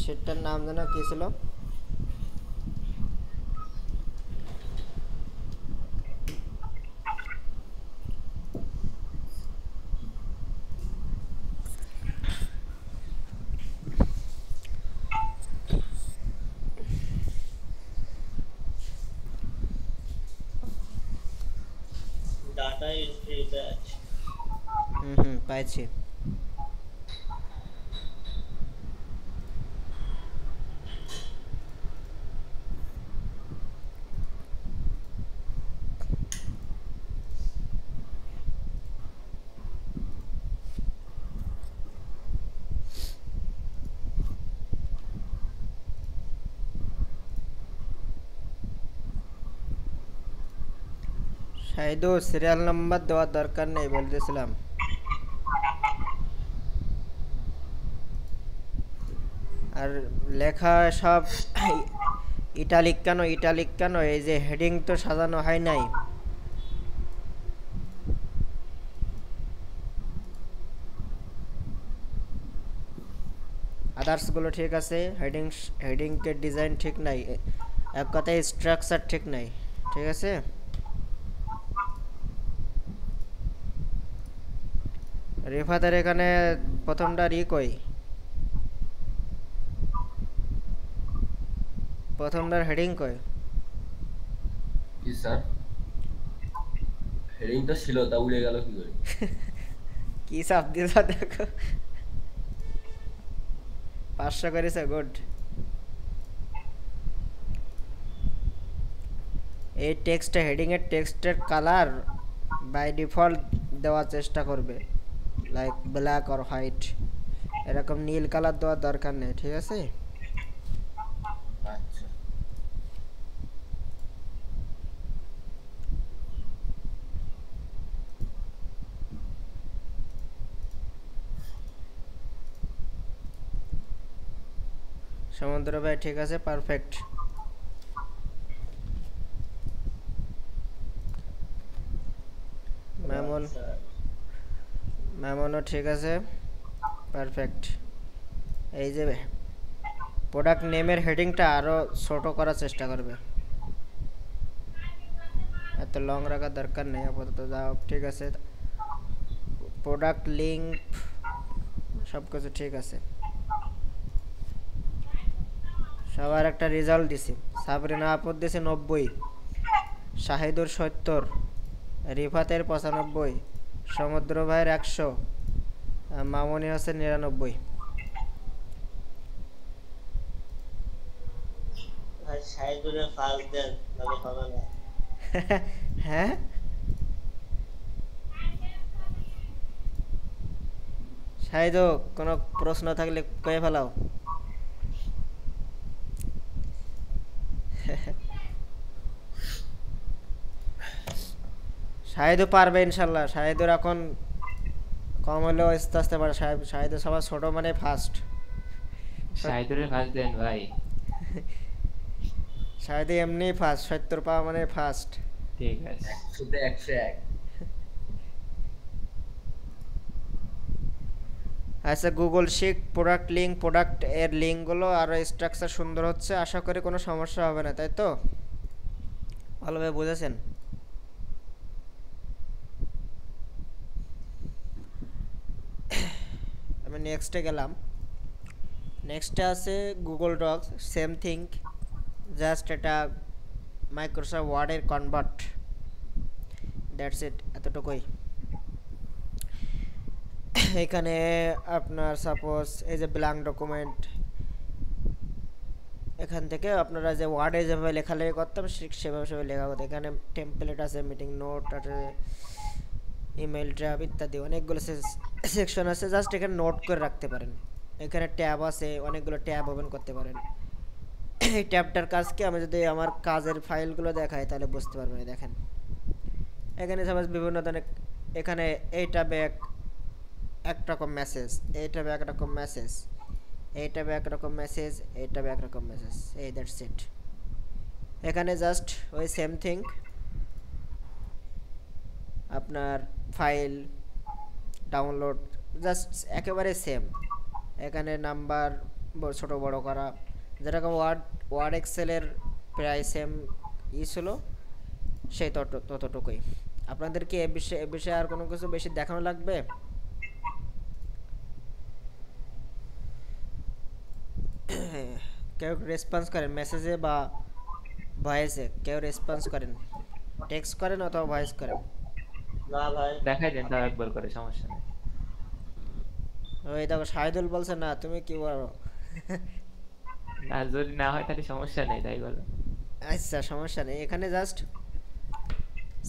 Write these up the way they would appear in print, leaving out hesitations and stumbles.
সেটার নাম যেন কি ছিল? Data entry batch. পাইছি। শাহিদু সিরিয়াল নাম্বার দেওয়ার দরকার নেই বলতেছিলাম। আর লেখা সব ইটালিক কেন, ইটালিক কেন? এই যে হেডিং তো সাজানো হয় নাই। আদার্সগুলো ঠিক আছে, হেডিংকে ডিজাইন ঠিক নাই, এক কথায় স্ট্রাকচার ঠিক নাই। ঠিক আছে। রিফাতের এখানে প্রথমটা কই? প্রথমটার হেডিং কই? কি স্যার? হেডিংটা ছিল, তা উড়ে গেল কি করে? কি চাপ দিয়েছ দেখো। 500 করেছে, গুড। এই টেক্সটে, হেডিংয়ের টেক্সটের কালার বাই ডিফল্ট দেওয়ার চেষ্টা করবে, লাইক ব্ল্যাক অর হোয়াইট। এরকম নীল কালার দেওয়ার দরকার নেই, ঠিক আছে? আচ্ছা। সমুদ্র ভাই ঠিক আছে, পারফেক্ট। রাইট মেমন, স্যার। মেমনও ঠিক আছে, পারফেক্ট। এই যে প্রোডাক্ট নেমের হেডিংটা আরও ছোট করার চেষ্টা করবে, এত লং রাখার দরকার নেই আপাতত, যা হোক ঠিক আছে। প্রোডাক্ট লিঙ্ক সব কিছু ঠিক আছে। সবার একটা রেজাল্ট দিছি। সাবরিনা আপদ দিছে 90, শাহিদুর 70, রিফাতের 95, সমুদ্র ভাইয়ের 100, মামনি হোসেন 99। ভাই সাইদুরে ফার্স্ট দেন, নাহলে হবে না। হ্যাঁ, শাহিদু কোনো প্রশ্ন থাকলে কয়ে ফেলাও। শাহিদু পারবে ইনশাল্লাহ। শাহিদুর এখন কম হলেও আস্তে আস্তে পারে। শাহিদু সবার ছোট মানে ফার্স্ট। সাইদুরে ফার্স্ট দেন ভাই। শাহিদু এমনি ফার্স্ট, 70 পাওয়া মানে ফার্স্ট। ঠিক আছে। 100-তে 101। আচ্ছা, গুগল শিখ প্রোডাক্ট লিঙ্ক, প্রোডাক্ট এর লিঙ্কগুলো আর স্ট্রাকচার সুন্দর হচ্ছে, আশা করি কোনো সমস্যা হবে না, তাই তো? ভালোভাবে বুঝেছেন? আমি নেক্সটে গেলাম। নেক্সটে আছে Google Docs, same thing, just এটা মাইক্রোসফট ওয়ার্ডের কনভার্ট, দ্যাটস ইট, এতটুকুই। এখানে আপনার সাপোজ এই যে ব্ল্যাঙ্ক ডকুমেন্ট, এখান থেকে আপনারা যে ওয়ার্ডে যেভাবে লেখালেখি করতাম ঠিক সেভাবে সেভাবে লেখা করতে। এখানে টেমপ্লেট আছে, মিটিং নোট আছে, ইমেল ট্র্যাপ ইত্যাদি অনেকগুলো সেকশন আছে, জাস্ট এখানে নোট করে রাখতে পারেন। এখানে ট্যাব আছে, অনেকগুলো ট্যাব ওপেন করতে পারেন। এই ট্যাবটার কাজ কি, আমি যদি আমার কাজের ফাইলগুলো দেখাই তাহলে বুঝতে পারবেন। দেখেন এখানে সাপোজ বিভিন্ন ধরনের, এখানে এই ট্যাবে একরকম মেসেজ, এই ট্যাবে একরকম মেসেজ, এই ট্যাবে একরকম মেসেজ, এই ট্যাবে একরকম মেসেজ, এই দ্যাটস ইট। এখানে জাস্ট ওই সেম থিং, আপনার ফাইল ডাউনলোড জাস্ট একেবারে সেম। এখানে নাম্বার ছোট বড় করা, যেরকম ওয়ার্ড এক্সেলের প্রায় সেম ছিল, সেই ততটুকুই। আপনাদেরকে এ বিষয়ে আর কোনো কিছু বেশি দেখানো লাগবে? কেউ রেসপন্স করেন মেসেজে বা ভয়েসে? কেউ রেসপন্স করেন, টেক্সট করেন অথবা ভয়েস করেন? না ভাই। দেখাই দেন তাও একবার করে, সমস্যা নেই। ওই দেখো শাহিদুল বলছে না, তুমি কি বলো? না যদি না হয় তাহলে সমস্যা নেই, তাই বলো। আচ্ছা সমস্যা নেই, এখানে জাস্ট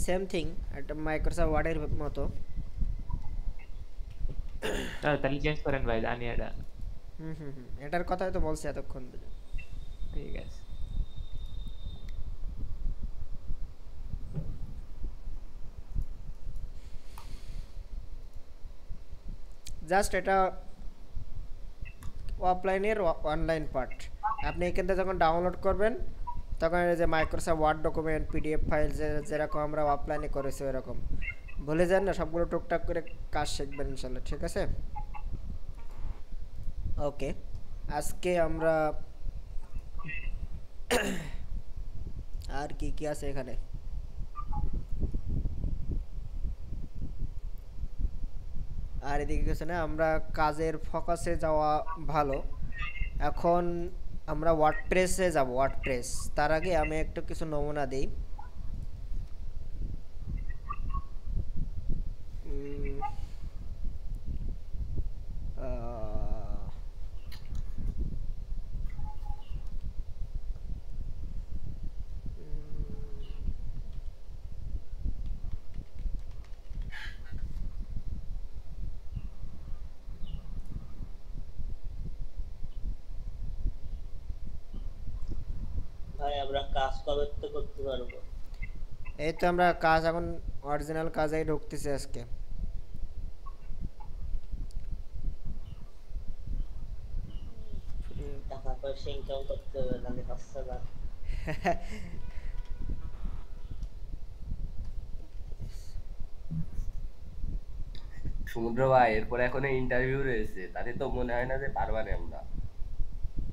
সেম থিং, একটা মাইক্রোসফট ওয়ার্ডের মতো। তাহলে চেঞ্জ করেন ভাই, জানি এটা। এটার কথাই তো বলছি এতক্ষণ ধরে। ঠিক আছে। জাস্ট এটা অফলাইনের অনলাইন পার্ট। আপনি এখান থেকে যখন ডাউনলোড করবেন, তখন এই যে Microsoft Word document, PDF file, যেরকম আমরা অফলাইনে করেছি ওরকম ভুলে যান না, সবগুলো টুকটাক করে কাজ শিখবেন ইনশাল্লাহ, ঠিক আছে? ওকে, আজকে আমরা আর কি কি আছে এখানে? আর এদিকে কিছু না, আমরা কাজের ফোকাসে যাওয়া ভালো। এখন আমরা ওয়ার্ডপ্রেসে যাব, ওয়ার্ডপ্রেস। তার আগে আমি একটু কিছু নমুনা দিই। উম, আহ, ভাই আমরা কাজ কবে থেকে করতে পারবো? এই তো আমরা কাজ এখন অরিজিনাল কাজেই ঢুকতেছি আজকে। টাকা পয়সা ইনকাম করতে হবে, নাহলে হচ্ছে না। সমুদ্র ভাই এরপরে এখন ইন্টারভিউ রয়েছে, তাতে তো মনে হয় না যে পারবা না আমরা।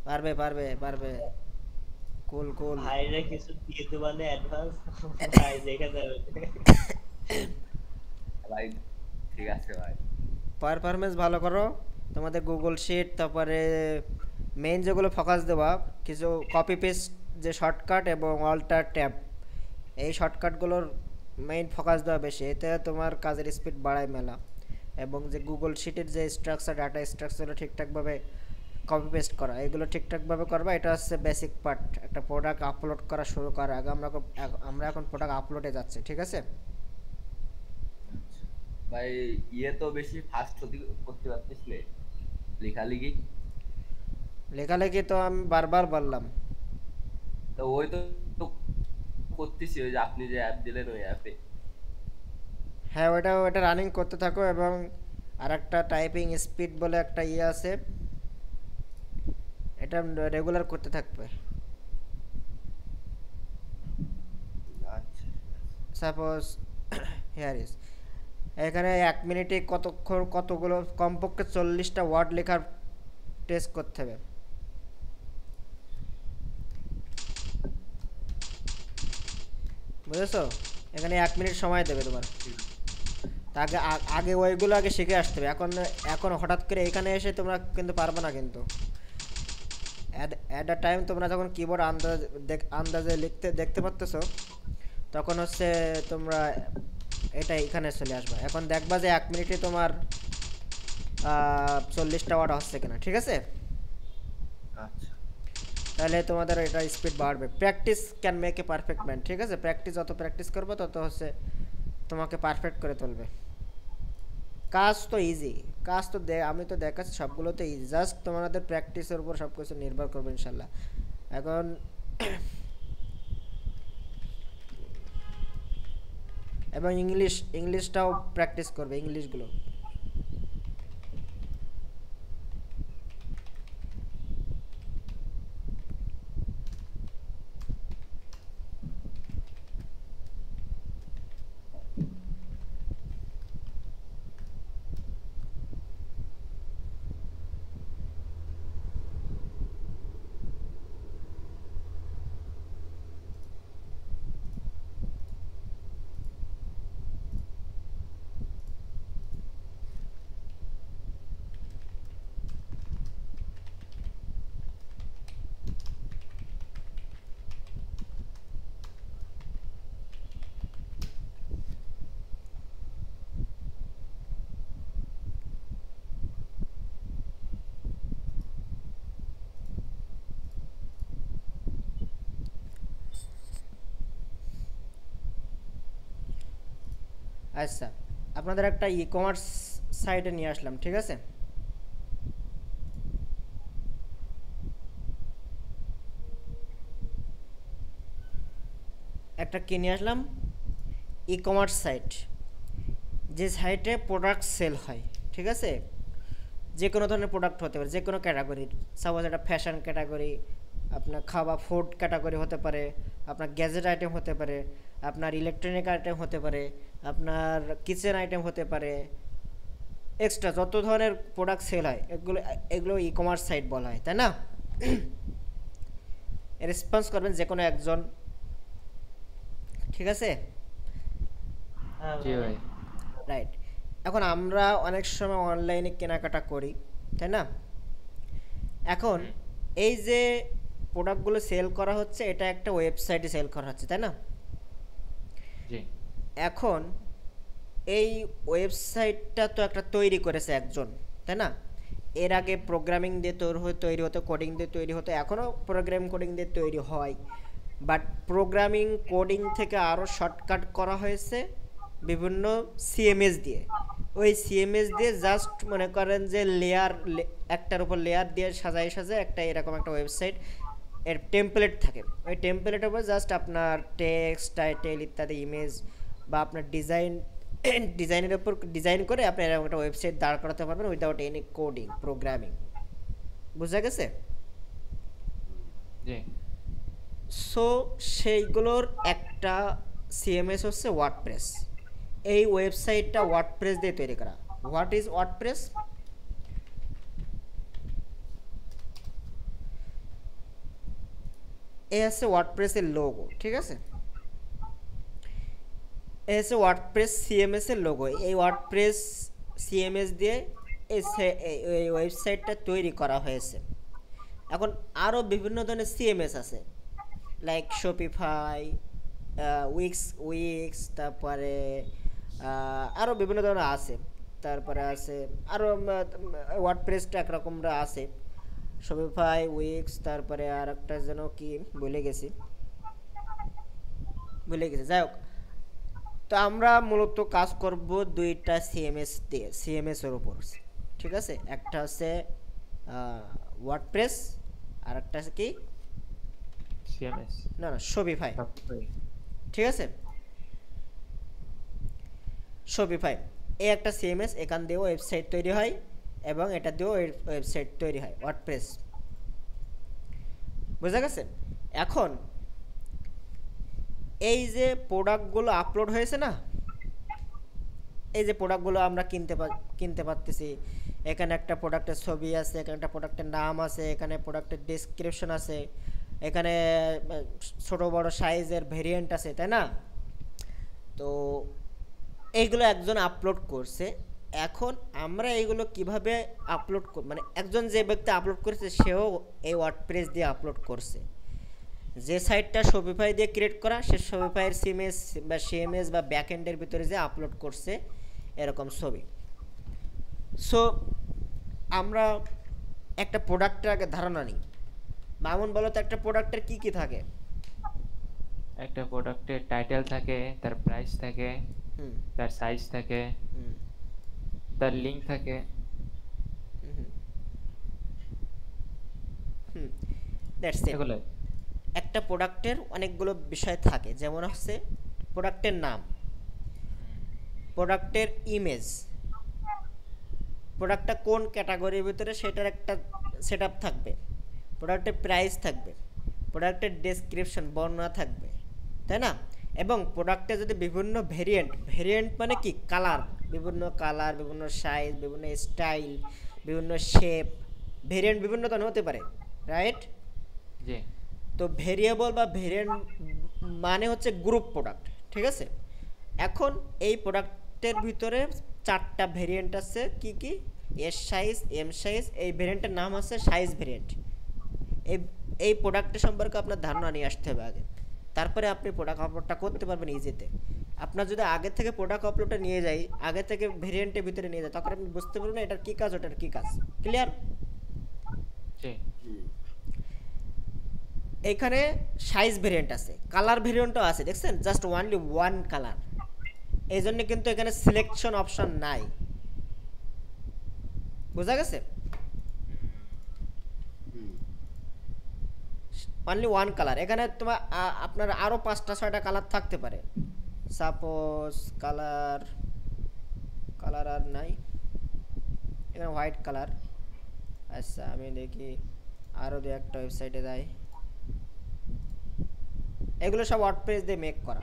পারবে পারবে পারবে, কুল কুল। ভাইরে কিছু দিয়ে দেবা না অ্যাডভান্স? ভাই দেখে যাবে। ভাই ঠিক আছে ভাই। পারফরমেন্স ভালো করো, তোমাদের গুগল শিট, তারপরে মেইন যেগুলো ফোকাস দেওয়া, কিছু কপি পেস্ট যে শর্টকাট এবং অল্টার ট্যাব, এই শর্টকাটগুলোর মেইন ফোকাস দেওয়া বেশি, এতে তোমার কাজের স্পিড বাড়ায় মেলা। এবং যে গুগল শিটের যে স্ট্রাকচার, ডাটা স্ট্রাকচারগুলো ঠিকঠাকভাবে কপি পেস্ট করা, এগুলো ঠিকঠাকভাবে করবা। এটা হচ্ছে বেসিক পার্ট একটা প্রোডাক্ট আপলোড করা শুরু করার আগে। আমরা এখন প্রোডাক্ট আপলোডে যাচ্ছি, ঠিক আছে? ভাই ইয়ে তো বেশি ফাস্ট করতে পারতিস নে, লেখালেখি। লেখালেখি তো আমি বারবার বললাম। তো ওই তো তো করতেছি, ওই যে আপনি যে অ্যাপ দিলেন ওই অ্যাপে। হ্যাঁ, ওটা রানিং করতে থাকো। এবং আর একটা টাইপিং স্পিড বলে একটা ইয়ে আছে, এটা রেগুলার করতে থাকবে। আচ্ছা সাপোজ হিয়ার ইজ, এখানে 1 মিনিটে কতগুলো, কমপক্ষে 40টা ওয়ার্ড লেখার টেস্ট করতে হবে। বুঝেছো? এখানে 1 মিনিট সময় দেবে তোমার। তাকে আগে ওইগুলো আগে শিখে আসতে হবে। এখন হঠাৎ করে এখানে এসে তোমরা কিন্তু পারবে না কিন্তু। অ্যাট আ টাইম তোমরা যখন কিবোর্ড আন্দাজে দেখতে পারতেছো, তখন হচ্ছে তোমরা এটা এখানে চলে আসবা। এখন দেখবা যে 1 মিনিটে তোমার 40টা ওয়ার্ড হচ্ছে কিনা, ঠিক আছে? আচ্ছা। তাহলে তোমাদের এটা স্পিড বাড়বে। Practice can make a perfect man, ঠিক আছে? যত প্র্যাকটিস করবে তত হচ্ছে তোমাকে পারফেক্ট করে তুলবে। কাজ তো ইজি, কাজ তো আমি তো দেখাচ্ছি সবগুলো তো ইজি, জাস্ট তোমাদের প্র্যাকটিসের উপর সব কিছু নির্ভর করবে ইনশাল্লাহ। এখন এবং ইংলিশটাও প্র্যাকটিস করবে, ইংলিশগুলো। আচ্ছা, আপনাদের একটা ই কমার্স সাইটে নিয়ে আসলাম, ঠিক আছে? একটা কি নিয়ে আসলাম, ই কমার্স সাইট, যে সাইটে প্রোডাক্ট সেল হয়, ঠিক আছে? যে কোনো ধরনের প্রোডাক্ট হতে পারে, যে কোনো ক্যাটাগরির। সাপোজ একটা ফ্যাশন ক্যাটাগরি, আপনার খাবার ফুড ক্যাটাগরি হতে পারে, আপনার গ্যাজেট আইটেম হতে পারে, আপনার ইলেকট্রনিক আইটেম হতে পারে, আপনার কিচেন আইটেম হতে পারে, এক্সট্রা যত ধরনের প্রোডাক্ট সেল হয় এগুলো এগুলো ই কমার্স সাইট বলা হয়, তাই না? রেসপন্স করবেন যে কোনো একজন, ঠিক আছে? হ্যাঁ জি ভাই। রাইট। এখন আমরা অনেক সময় অনলাইনে কেনাকাটা করি, তাই না? এখন এই যে প্রোডাক্টগুলো সেল করা হচ্ছে, এটা একটা ওয়েবসাইটে সেল করা হচ্ছে, তাই না? জি এখন এই ওয়েবসাইটটা তো একটা তৈরি করেছে একজন, তাই না? এর আগে প্রোগ্রামিং দিয়ে তৈরি হতো, কোডিং দিয়ে তৈরি হতো, এখনও প্রোগ্রামিং কোডিং দিয়ে তৈরি হয়, বাট প্রোগ্রামিং কোডিং থেকে আরও শর্টকাট করা হয়েছে বিভিন্ন সিএমএস দিয়ে। ওই সিএমএস দিয়ে জাস্ট মনে করেন যে লেয়ার, একটার উপর লেয়ার দিয়ে সাজায় সাজায় একটা এরকম একটা ওয়েবসাইট, এর টেমপ্লেট থাকে। ওই টেমপ্লেটের উপর জাস্ট আপনার টেক্সট, টাইটেল ইত্যাদি ইমেজ বা আপনার ডিজাইনের উপর ডিজাইন করে আপনি এরকম একটা ওয়েবসাইট দাঁড় করাতে পারবেন উইদাউট এনি কোডিং, প্রোগ্রামিং। বুঝা গেছে? জি সো সেইগুলোর একটা সিএমএস হচ্ছে ওয়ার্ডপ্রেস। এই ওয়েবসাইটটা ওয়ার্ডপ্রেস দিয়ে তৈরি করা। What is WordPress? এই হচ্ছে ওয়ার্ডপ্রেসের লোগো, ঠিক আছে? এই হচ্ছে ওয়ার্ডপ্রেস সিএমএস এর লোগো। এই ওয়ার্ডপ্রেস সিএমএস দিয়ে এই ওয়েবসাইটটা তৈরি করা হয়েছে। এখন আরও বিভিন্ন ধরনের সিএমএস আছে, লাইক শপিফাই, উইক্স, তারপরে আরও বিভিন্ন ধরনের আছে। তারপরে আছে আরও ওয়ার্ডপ্রেসটা একরকমরা আছে, শপিফাই, উইক্স, তারপরে আর একটা যেন কি ভুলে গেছি। যাই হোক, তো আমরা মূলত কাজ করব দুইটা সিএমএস দিয়ে, সিএমএস এর উপর, ঠিক আছে? একটা হচ্ছে ওয়ার্ডপ্রেস, আর একটা আছে কি, সিএমএস। না শপিফাই, ঠিক আছে? শপিফাই এই একটা সিএমএস, এখান দিয়েও ওয়েবসাইট তৈরি হয় এবং এটা দিয়েও ওয়েবসাইট তৈরি হয়, ওয়ার্ডপ্রেস। বুঝা গেছে? এখন এই যে প্রোডাক্টগুলো আপলোড হয়েছে না, এই যে প্রোডাক্টগুলো আমরা কিনতে পারতেছি, এখানে একটা প্রোডাক্টের ছবি আছে, এখানে একটা প্রোডাক্টের নাম আছে, এখানে প্রোডাক্টের ডেসক্রিপশন আছে, এখানে ছোট বড় সাইজের ভেরিয়েন্ট আছে, তাই না? তো এইগুলো একজন আপলোড করছে। এখন আমরা এইগুলো কিভাবে আপলোড মানে একজন যে ব্যক্তি আপলোড করেছে সেও এই ওয়ার্ডপ্রেস দিয়ে আপলোড করছে। যে সাইটটা শপিফাই দিয়ে ক্রিয়েট করা, সে শপিফাইয়ের সিএমএস বা সিএমএস বা ব্যাকএন্ডের ভিতরে যে আপলোড করছে এরকম ছবি। সো আমরা একটা প্রোডাক্টের আগে ধারণা নিই। মামুন বলো তো, একটা প্রোডাক্টের কি কি থাকে? একটা প্রোডাক্টের টাইটেল থাকে, তার প্রাইস থাকে, হুম তার সাইজ থাকে, হুম তার লিংক থাকে। হুম হুম দ্যাটস ইট। এগুলো একটা প্রোডাক্টের অনেকগুলো বিষয় থাকে, যেমন হচ্ছে প্রোডাক্টের নাম, প্রোডাক্টের ইমেজ, প্রোডাক্টটা কোন ক্যাটাগরির ভিতরে সেটার একটা সেটআপ থাকবে, প্রোডাক্টের প্রাইস থাকবে, প্রোডাক্টের ডেসক্রিপশন বর্ণনা থাকবে, তাই না? এবং প্রোডাক্টে যদি বিভিন্ন ভেরিয়েন্ট মানে কি, বিভিন্ন কালার, বিভিন্ন সাইজ, বিভিন্ন স্টাইল, বিভিন্ন শেপ, ভেরিয়েন্ট বিভিন্ন ধরনের হতে পারে, রাইট? জি তো ভেরিয়েবল বা ভেরিয়েন্ট মানে হচ্ছে গ্রুপ প্রোডাক্ট, ঠিক আছে? এখন এই প্রোডাক্টের ভিতরে 4টা ভেরিয়েন্ট আছে, কি কি? S size, M size. এই ভেরিয়েন্টের নাম হচ্ছে সাইজ ভেরিয়েন্ট। এই এই প্রোডাক্টের সম্পর্কে আপনার ধারণা নিয়ে আসতে হবে আগে, তারপরে আপনি প্রোডাক্ট আপলোডটা করতে পারবেন ইজিতে। আপনার যদি আগে থেকে প্রোডাক্ট আপলোডটা নিয়ে যাই, আগে থেকে ভেরিয়েন্টের ভিতরে নিয়ে যায়, তখন আপনি বুঝতে পারবেন এটার কী কাজ, ওটার কী কাজ। ক্লিয়ার? জি এখানে সাইজ ভেরিয়েন্ট আছে, কালার ভেরিয়েন্টও আছে, দেখছেন? জাস্ট ওয়ানলি ওয়ান কালার, এই জন্য কিন্তু এখানে সিলেকশন অপশন নাই, বোঝা গেছে? Only one colour. এখানে তোমার আপনার আরও 5টা 6টা কালার থাকতে পারে। সাপোজ কালার আর নাই, এখানে হোয়াইট কালার। আচ্ছা আমি দেখি আরও দু একটা ওয়েবসাইটে যাই। এগুলো সব ওয়ার্ডপ্রেস দিয়ে মেক করা,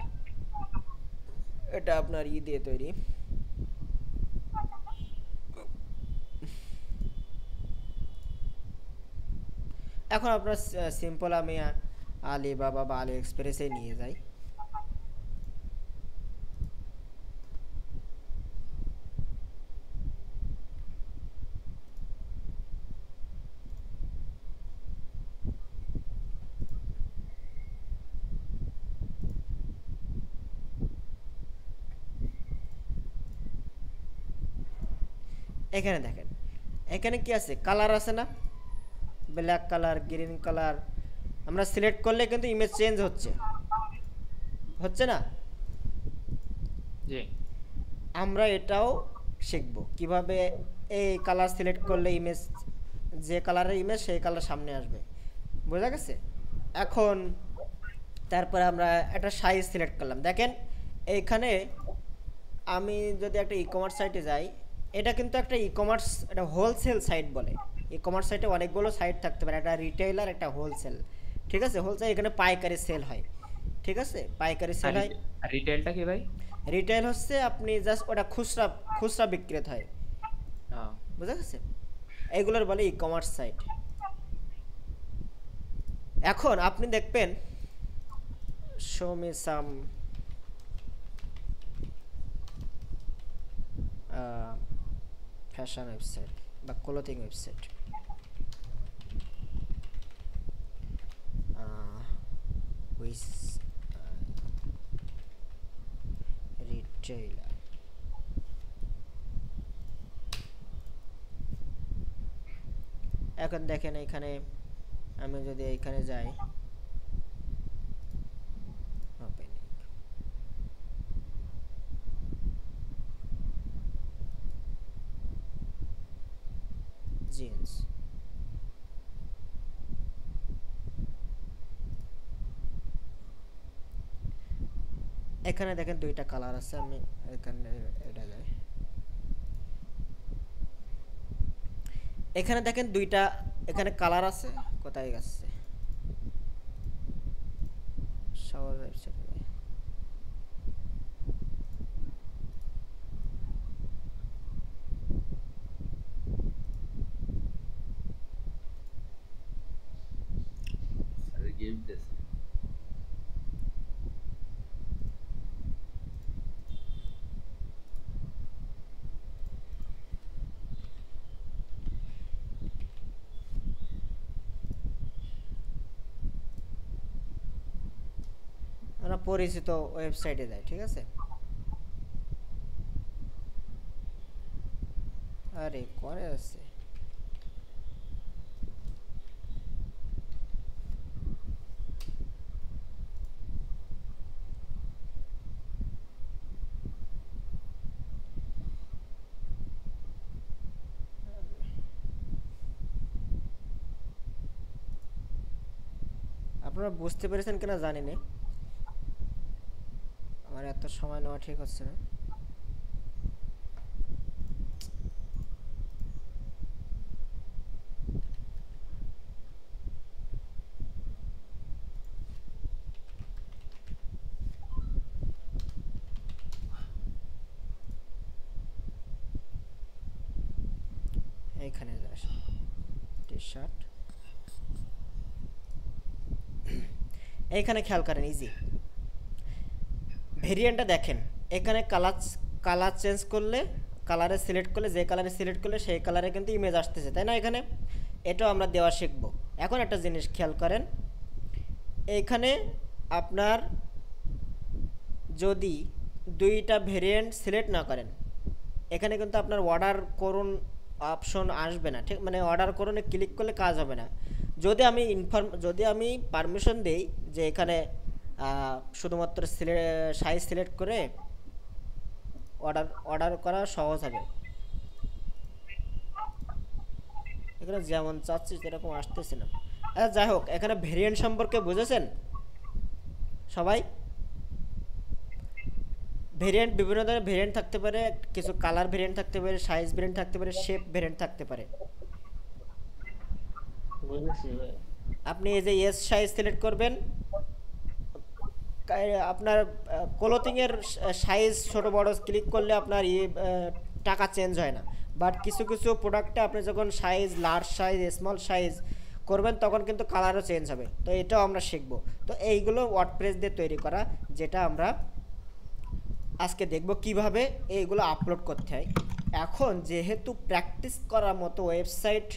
এটা আপনার দিয়ে তৈরি। এখন আপনার সিম্পল আমি আলিবাবা বা আলি এক্সপ্রেসে নিয়ে যাই। এখানে দেখেন, এখানে কি আছে, কালার আছে না, ব্ল্যাক কালার, গ্রিন কালার। আমরা সিলেক্ট করলে কিন্তু ইমেজ চেঞ্জ হচ্ছে না? জি। আমরা এটাও শিখব কিভাবে এই কালার সিলেক্ট করলে ইমেজ, যে কালারের ইমেজ সেই কালার সামনে আসবে, বোঝা গেছে? এখন তারপরে আমরা একটা সাইজ সিলেক্ট করলাম। দেখেন এইখানে আমি যদি একটা ই কমার্স সাইটে যাই, এটা কিন্তু একটা ই কমার্স, এটা হোলসেল সাইট বলে। ই কমার্স সাইটে অনেকগুলো সাইট থাকতে পারে, একটা রিটেইলার, একটা হোলসেল, ঠিক আছে? হোলসেল এখানে পাইকারি সেল হয়, ঠিক আছে? পাইকারি সেল হয়। আর রিটেলটা কি ভাই? রিটেল হচ্ছে আপনি জাস্ট ওটা খুচরা বিক্রেতা হয়, বুঝা গেছে? এইগুলোর বলে ই কমার্স সাইট। এখন আপনি দেখবেন show me some fashion website বা ক্লোথিং ওয়েবসাইট। রিটেইলার, এখন দেখেন এখানে আমি যদি এখানে যাই, জিন্স, এখানে দেখেন দুইটা কালার আছে। আমি এখানে এটা যাই, এখানে দেখেন দুইটা, এখানে কালার আছে। কোথায় গেছে? সহজ ওয়েবসাইট। গেম টেস্ট আমরা পরিচিত ওয়েবসাইটে যাই, ঠিক আছে? আরে করে আছে, আপনারা বুঝতে পেরেছেন কিনা জানি না, আমার এত সময় নেওয়া ঠিক হচ্ছে না। এইখানে যাস, টি শার্ট, এইখানে খেয়াল করেন, ইজি ভেরিয়েন্টটা দেখেন। এখানে কালার চেঞ্জ করলে, কালারে সিলেক্ট করলে, যে কালারে সিলেক্ট করলে সেই কালারে কিন্তু ইমেজ আসতেছে, তাই না? এখানে এটাও আমরা দেওয়া শিখবো। এখন একটা জিনিস খেয়াল করেন, এইখানে আপনার যদি দুইটা ভেরিয়েন্ট সিলেক্ট না করেন, এখানে কিন্তু আপনার অর্ডার করুন অপশন আসবে না, ঠিক? মানে অর্ডার করুনে ক্লিক করলে কাজ হবে না। যদি আমি পারমিশন দেই যে এখানে শুধুমাত্র সাইজ সিলেক্ট করে অর্ডার করা সহজ হবে। এখানে যেমন চাচ্ছি সেরকম আসতেছে না। আচ্ছা যাই হোক, এখানে ভেরিয়েন্ট সম্পর্কে বুঝেছেন সবাই? ভেরিয়েন্ট বিভিন্ন ধরনের ভেরিয়েন্ট থাকতে পারে, কিছু কালার ভেরিয়েন্ট থাকতে পারে, সাইজ ভেরিয়েন্ট থাকতে পারে, শেপ ভেরিয়েন্ট থাকতে পারে। বুঝেছি ভাই। আপনি এই যে এস সাইজ সিলেক্ট করবেন, আপনার ক্লোথিংয়ের সাইজ ছোট বড় ক্লিক করলে আপনার টাকা চেঞ্জ হয় না। বাট কিছু কিছু প্রোডাক্টে আপনি যখন size large size small size করবেন তখন কিন্তু কালারও চেঞ্জ হবে। তো এটাও আমরা শিখব। তো এইগুলো ওয়ার্ডপ্রেস দিয়ে তৈরি করা, যেটা আমরা আজকে দেখব কিভাবে এইগুলো আপলোড করতে হয়। এখন যেহেতু প্র্যাকটিস করার মতো ওয়েবসাইট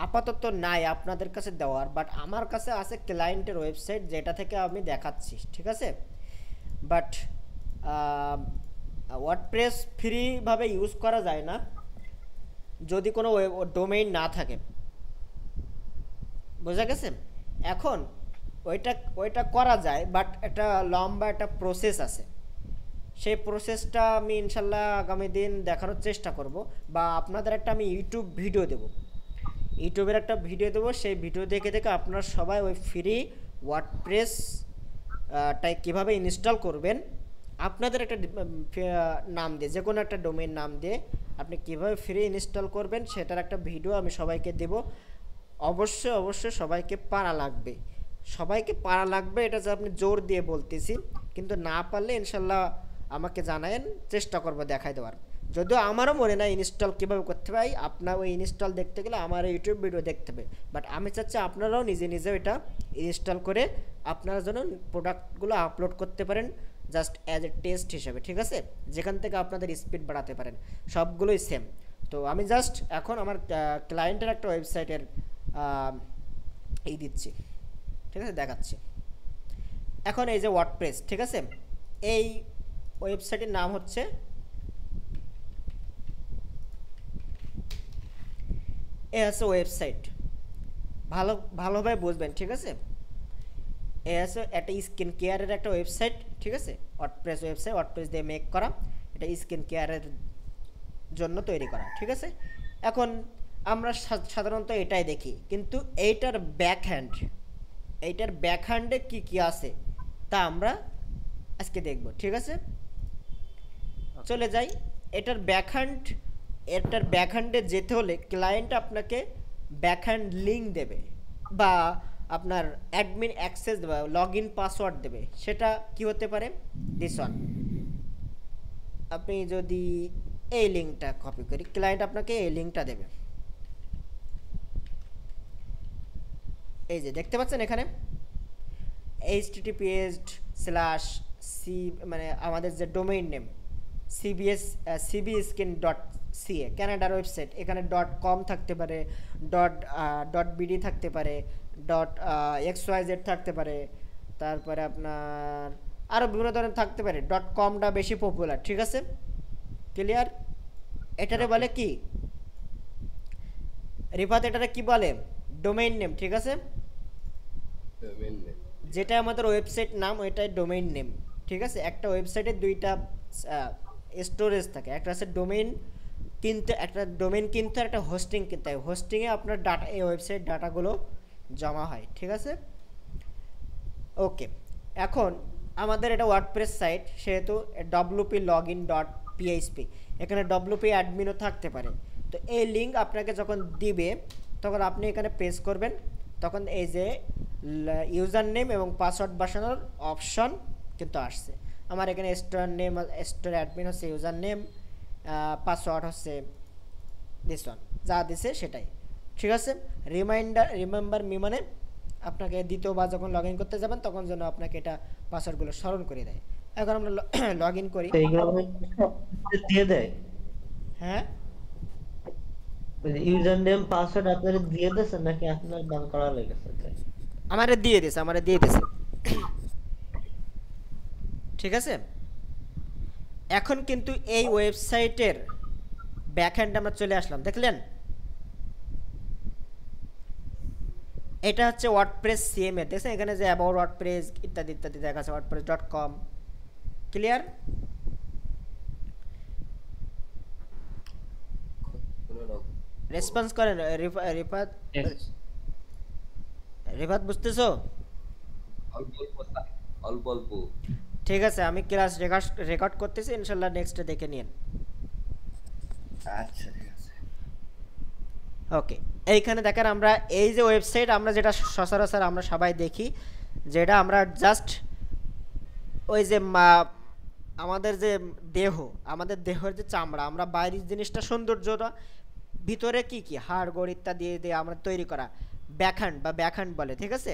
আপাতত নাই আপনাদের কাছে দেওয়ার, বাট আমার কাছে আছে ক্লায়েন্টের ওয়েবসাইট, যেটা থেকে আমি দেখাচ্ছি, ঠিক আছে? বাট ওয়ার্ডপ্রেস ফ্রিভাবে ইউজ করা যায় না যদি কোনো ডোমেইন না থাকে, বোঝা গেছে? এখন ওইটা করা যায়, বাট একটা লম্বা একটা প্রসেস আছে। সেই প্রসেসটা আমি ইনশাল্লাহ আগামী দিন দেখানোর চেষ্টা করব, বা আপনাদের একটা আমি ইউটিউবের একটা ভিডিও দেবো। সেই ভিডিও দেখে দেখে আপনারা সবাই ওই ফ্রি ওয়ার্ডপ্রেস টাই কীভাবে ইনস্টল করবেন, আপনাদের একটা নাম দিয়ে, যে কোনো একটা ডোমেইন নাম দিয়ে আপনি কীভাবে ফ্রি ইনস্টল করবেন সেটার একটা ভিডিও আমি সবাইকে দেব। অবশ্যই সবাইকে পারা লাগবে, এটা যে আপনি জোর দিয়ে বলতেছি, কিন্তু না পারলে ইনশাল্লাহ আমাকে জানায়েন, চেষ্টা করবো দেখাই দেওয়ার। যদিও আমারও মনে নাই ইনস্টল কীভাবে করতে হয়, আপনার ওই ইনস্টল দেখতে গেলে আমার ইউটিউব ভিডিও দেখতে হবে। বাট আমি চাচ্ছি আপনারাও নিজে এটা ইনস্টল করে আপনারা যেন প্রোডাক্টগুলো আপলোড করতে পারেন, জাস্ট অ্যাজ এ টেস্ট হিসেবে, ঠিক আছে? যেখান থেকে আপনাদের স্পিড বাড়াতে পারেন, সবগুলোই সেম। তো আমি জাস্ট এখন আমার ক্লায়েন্টের একটা ওয়েবসাইটের দিচ্ছি, ঠিক আছে, দেখাচ্ছি। এখন এই যে ওয়ার্ডপ্রেস, ঠিক আছে, এই ওয়েবসাইটের নাম হচ্ছে ওয়েবসাইট, ভালোভাবে বুঝবেন, ঠিক আছে? একটা স্কিন কেয়ারের একটা ওয়েবসাইট, ঠিক আছে? ওয়ার্ডপ্রেস দিয়ে মেক করা, এটা স্কিন কেয়ারের জন্য তৈরি করা, ঠিক আছে? এখন আমরা সাধারণত এটাই দেখি, কিন্তু এইটার ব্যাকহ্যান্ডে কি আছে তা আমরা আজকে দেখব, ঠিক আছে? চলে যাই। এটার ব্যাকহ্যান্ডে যেতে হলে ক্লায়েন্ট আপনাকে ব্যাকহ্যান্ড লিঙ্ক দেবে, বা আপনার অ্যাডমিন অ্যাক্সেস দেবে, লগ ইন পাসওয়ার্ড দেবে। সেটা কি হতে পারে? This one. আপনি যদি এই লিঙ্কটা কপি করি, ক্লায়েন্ট আপনাকে এই লিঙ্কটা দেবে। এই যে দেখতে পাচ্ছেন এখানে https/c, মানে আমাদের যে ডোমেইন নেম cbskin.ca, ক্যানাডার ওয়েবসাইট। এখানে .com থাকতে পারে, .bd থাকতে পারে, .xyz থাকতে পারে, তারপরে আপনার আরও বিভিন্ন ধরনের থাকতে পারে। .comটা বেশি পপুলার, ঠিক আছে? ক্লিয়ার? এটারে বলে কি রিফাত, এটারে কি বলে? ডোমেইন নেম, ঠিক আছে? যেটা আমাদের ওয়েবসাইট নাম ওইটাই ডোমেইন নেম, ঠিক আছে? একটা ওয়েবসাইটে দুইটা স্টোরেজ থাকে, একটা আছে ডোমেইন কিনতে, একটা হোস্টিং কিনতে হয়। হোস্টিংয়ে আপনার ডাটা, এই ওয়েবসাইট ডাটাগুলো জমা হয়, ঠিক আছে? ওকে, এখন আমাদের এটা ওয়ার্ডপ্রেস সাইট, সেহেতু wp-login.php, এখানে wp অ্যাডমিনও থাকতে পারে। তো এই লিঙ্ক আপনাকে যখন দিবে তখন আপনি এখানে প্রেস করবেন, তখন এই যে ইউজার নেম এবং পাসওয়ার্ড বসানোর অপশন কিন্তু আসছে। আমার এখানে স্টোর অ্যাডমিন হচ্ছে ইউজার নেম, পাসওয়ার্ড হচ্ছে দিস ওয়ান, যা দিছে সেটাই, ঠিক আছে? রিমেম্বার মি, মানে আপনাকে দ্বিতীয়বার যখন লগ ইন করতে যাবেন তখন যেন আপনাকে এটা পাসওয়ার্ডগুলো স্মরণ করে দেয়। এখন আমরা লগ ইন করি, দিয়ে দেয়। হ্যাঁ, ইউজার নেম পাসওয়ার্ড আপনারা দিয়ে দিয়েছেন নাকি আপনার দান করা লেগেছে? আমারে দিয়ে দিছে, ঠিক আছে? এখন কিন্তু এই ওয়েবসাইটের ব্যাকহ্যান্ড আমরা চলে আসলাম, দেখলেন? এটা হচ্ছে ওয়ার্ডপ্রেস সিএমএ, দেখছেন এখানে যে অ্যাবাউট ওয়ার্ডপ্রেস ইত্যাদি ইত্যাদি দেখা আছে, wordpress.com, ক্লিয়ার? রকম। রেসপন্স করেন রিফাত। Yes. রিফাত বুঝতেছো? অল্প অল্প অল্প অল্প। ঠিক আছে, আমি ক্লাস রেকর্ড করতেছি, ইনশাল্লাহ নেক্সটে দেখে নিন। আচ্ছা ঠিক আছে। ওকে, এইখানে দেখেন আমরা এই যে ওয়েবসাইট আমরা যেটা সচরাচর আমরা সবাই দেখি, যেটা আমরা জাস্ট ওই যে আমাদের যে দেহ, আমাদের দেহের যে চামড়া, আমরা বাইরের জিনিসটা সৌন্দর্যটা, ভিতরে কি কি হাড় গোড় ইত্যাদি দিয়ে আমরা তৈরি করা ব্যাকহ্যান্ড বা ব্যাকহ্যান্ড বলে, ঠিক আছে?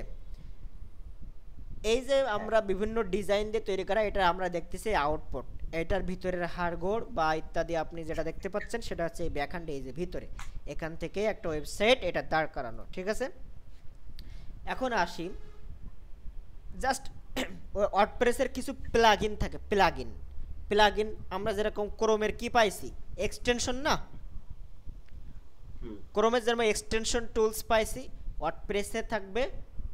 এই যে আমরা বিভিন্ন ডিজাইন দিয়ে তৈরি করা, এটা আমরা দেখতেছি আউটপুট। এটার ভিতরের হাড়গোড় বা ইত্যাদি আপনি যেটা দেখতে পাচ্ছেন সেটা হচ্ছে এই ব্যাকহ্যান্ড, এই যে ভিতরে এখান থেকে একটা ওয়েবসাইট এটা দাঁড় করানো, ঠিক আছে? এখন আসি জাস্ট ওয়ার্ডপ্রেসের কিছু প্লাগইন থাকে, প্লাগইন আমরা যেরকম ক্রোমের কি পাইছি এক্সটেনশন না, ক্রোমের যেরকম এক্সটেনশন টুলস পাইছি, ওয়ার্ডপ্রেসে থাকবে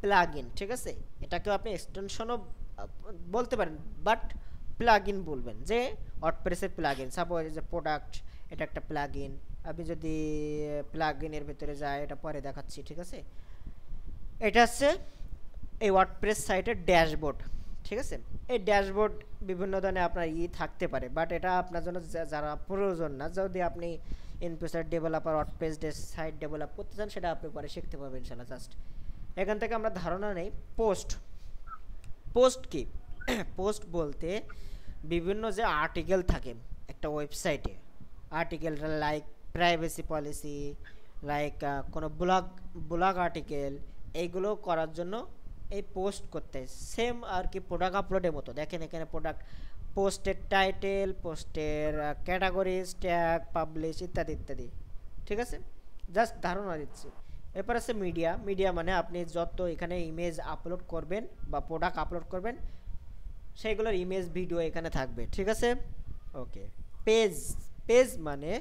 প্লাগইন, ঠিক আছে? এটাকেও আপনি এক্সটেনশনও বলতে পারেন, বাট প্লাগইন বলবেন, যে ওয়ার্ডপ্রেসের প্লাগইন। সাপোজ যে প্রোডাক্ট, এটা একটা প্লাগইন। আপনি যদি প্লাগইনের ভিতরে যায়, এটা পরে দেখাচ্ছি, ঠিক আছে? এটা হচ্ছে এই ওয়ার্ডপ্রেস সাইটের ড্যাশবোর্ড, ঠিক আছে? এই ড্যাশবোর্ড বিভিন্ন ধরনের আপনার থাকতে পারে, বাট এটা আপনার জন্য যারা প্রয়োজন না, যদি আপনি in future developer WordPress site develop করতে চান, সেটা আপনি পরে শিখতে পারবেন ইনশাআল্লাহ। জাস্ট এখান থেকে আমরা ধারণা নেই পোস্ট কি। পোস্ট বলতে বিভিন্ন যে আর্টিকেল থাকে একটা ওয়েবসাইটে, আর্টিকেলটা লাইক প্রাইভেসি পলিসি, লাইক কোনো ব্লগ আর্টিকেল, এইগুলো করার জন্য এই পোস্ট করতে সেম আর কি প্রোডাক্ট আপলোডের মতো। দেখেন এখানে প্রোডাক্ট পোস্টের টাইটেল, পোস্টের ক্যাটাগরিজ, ট্যাগ, পাবলিশ ইত্যাদি ইত্যাদি, ঠিক আছে? জাস্ট ধারণা দিচ্ছি। এরপর আছে মিডিয়া মানে আপনি যত এখানে ইমেজ আপলোড করবেন বা প্রোডাক্ট আপলোড করবেন, সেইগুলোর ইমেজ ভিডিও এখানে থাকবে, ঠিক আছে? ওকে, পেজ মানে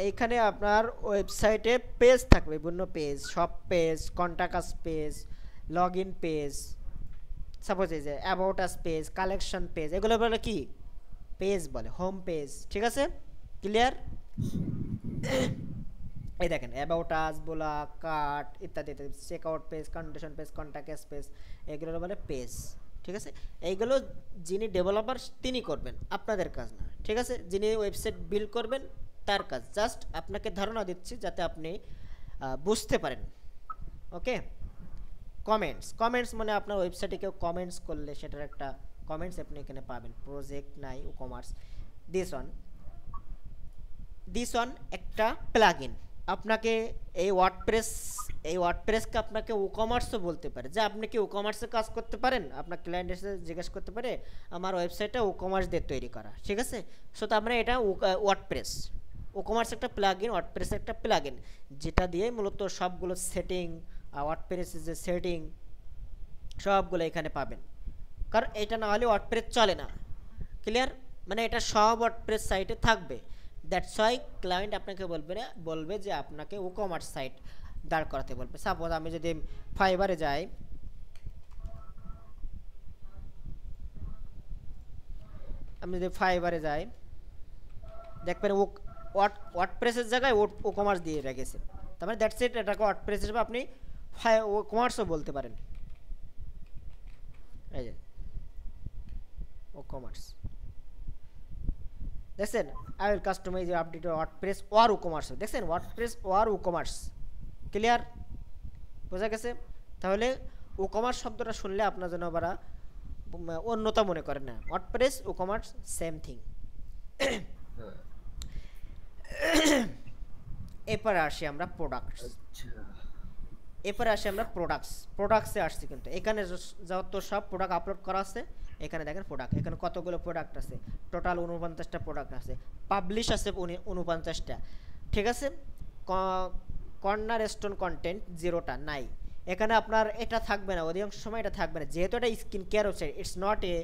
এইখানে আপনার ওয়েবসাইটে পেজ থাকবে, বিভিন্ন পেজ, সব page, contact us page, log in page, suppose এই যে about us page, collection page, এগুলো বলে কি পেজ বলে, হোম পেজ, ঠিক আছে? ক্লিয়ার? এই দেখেন অ্যাবাউট আস, বলা, কার্ট ইত্যাদি ইত্যাদি, check out page, condition page, contact us page, এগুলো বলে পেজ, ঠিক আছে? এইগুলো যিনি ডেভেলপার তিনি করবেন, আপনাদের কাজ না, ঠিক আছে? যিনি ওয়েবসাইট বিল্ড করবেন তার কাজ। জাস্ট আপনাকে ধারণা দিচ্ছি যাতে আপনি বুঝতে পারেন। ওকে, কমেন্টস মানে আপনার ওয়েবসাইটে কেউ কমেন্টস করলে সেটার একটা কমেন্টস আপনি এখানে পাবেন। প্রজেক্ট নাই ও কমার্স, দিস ওয়ান একটা প্লাগইন। আপনাকে এই ওয়ার্ডপ্রেসকে আপনাকে ও কমার্সও বলতে পারে, যে আপনি কি ও কমার্সে কাজ করতে পারেন, আপনার ক্লায়েন্ট এসে জিজ্ঞেস করতে পারে আমার ওয়েবসাইটটা ও কমার্স দিয়ে তৈরি করা, ঠিক আছে? সো তার মানে এটা ওয়ার্ডপ্রেস, ও কমার্স একটা প্লাগইন, ওয়ার্ডপ্রেস একটা প্লাগইন, যেটা দিয়ে মূলত সবগুলো সেটিং, ওয়ার্ডপ্রেসের যে সেটিং সবগুলো এখানে পাবেন। কারণ এটা না হলে ওয়ার্ডপ্রেস চলে না। ক্লিয়ার? মানে এটা সব ওয়ার্ডপ্রেস সাইটে থাকবে। দ্যাটস ওয়াই ক্লায়েন্ট আপনাকে বলবে যে আপনাকে ও কমার্স সাইট দাঁড় করাতে বলবে। সাপোজ আমি যদি ফাইবারে যাই, দেখবেন ওয়ার্ডপ্রেসের জায়গায় ও কমার্স দিয়ে রেখেছে, তার মানে দ্যাটস ইট, এটাকে ওয়ার্ডপ্রেস হিসেবে আপনি ও কমার্সও বলতে পারেন। এই যে ও কমার্স দেখছেন, I will customize update WordPress ওর ও কমার্স, দেখছেন ওয়ার্ডপ্রেস ওর ও কমার্স। ক্লিয়ার? বোঝা গেছে? তাহলে ও কমার্স শব্দটা শুনলে আপনার জন্য আবার অন্যতা মনে করেন না, ওয়ার্ডপ্রেস ও কমার্স সেম থিং। এরপরে আসি আমরা প্রোডাক্টসে আসছি। কিন্তু এখানে যত সব প্রোডাক্ট আপলোড করা আছে, এখানে দেখেন প্রোডাক্ট, এখানে কতগুলো প্রোডাক্ট আছে, টোটাল 49টা প্রোডাক্ট আছে, পাবলিশ আছে 49টা, ঠিক আছে? কর্নার স্টোন কন্টেন্ট 0টা নাই এখানে। আপনার এটা থাকবে না, অধিকাংশ সময় এটা থাকবে না, যেহেতু এটা skin care website, it's not a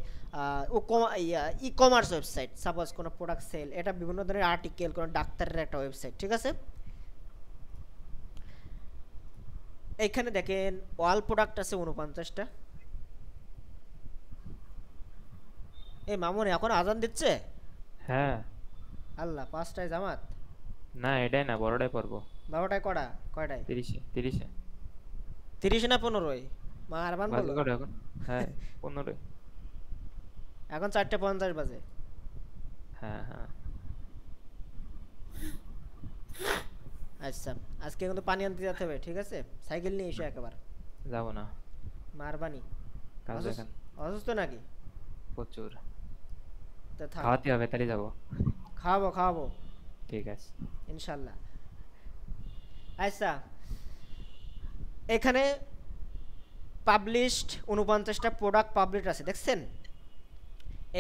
e commerce website. Suppose কোনো প্রোডাক্ট সেল, এটা বিভিন্ন ধরনের আর্টিকেল, কোনো ডাক্তারের একটা ওয়েবসাইট, ঠিক আছে? এইখানে দেখেন অল প্রোডাক্ট আছে 49টা। এই মামুন এখন আজান দিচ্ছে? হ্যাঁ। আল্লাহ, 5টায় জামাত। না এটাই না, বড়টাই পড়বো। 12টায় কয়টায়? 30-এ 30-এ 30 না 15? মারবান বাজে বলো। কটা এখন? হ্যাঁ 15-এ। এখন 4:50 বাজে। হ্যাঁ হ্যাঁ আচ্ছা, আজকে কিন্তু পানি আনতে যেতে হবে, ঠিক আছে? সাইকেল নিয়ে এসো একবার। যাবো না, মারবানি। কাজ অসুস্থ এখন অসুস্থ নাকি? প্রচুর। তো থাক, খাওয়াতে হবে তাহলে যাবো। খাওয়াবো ঠিক আছে। ইনশাল্লাহ। আচ্ছা, এখানে পাবলিশড 49টা প্রোডাক্ট পাবলিশ আছে, দেখছেন?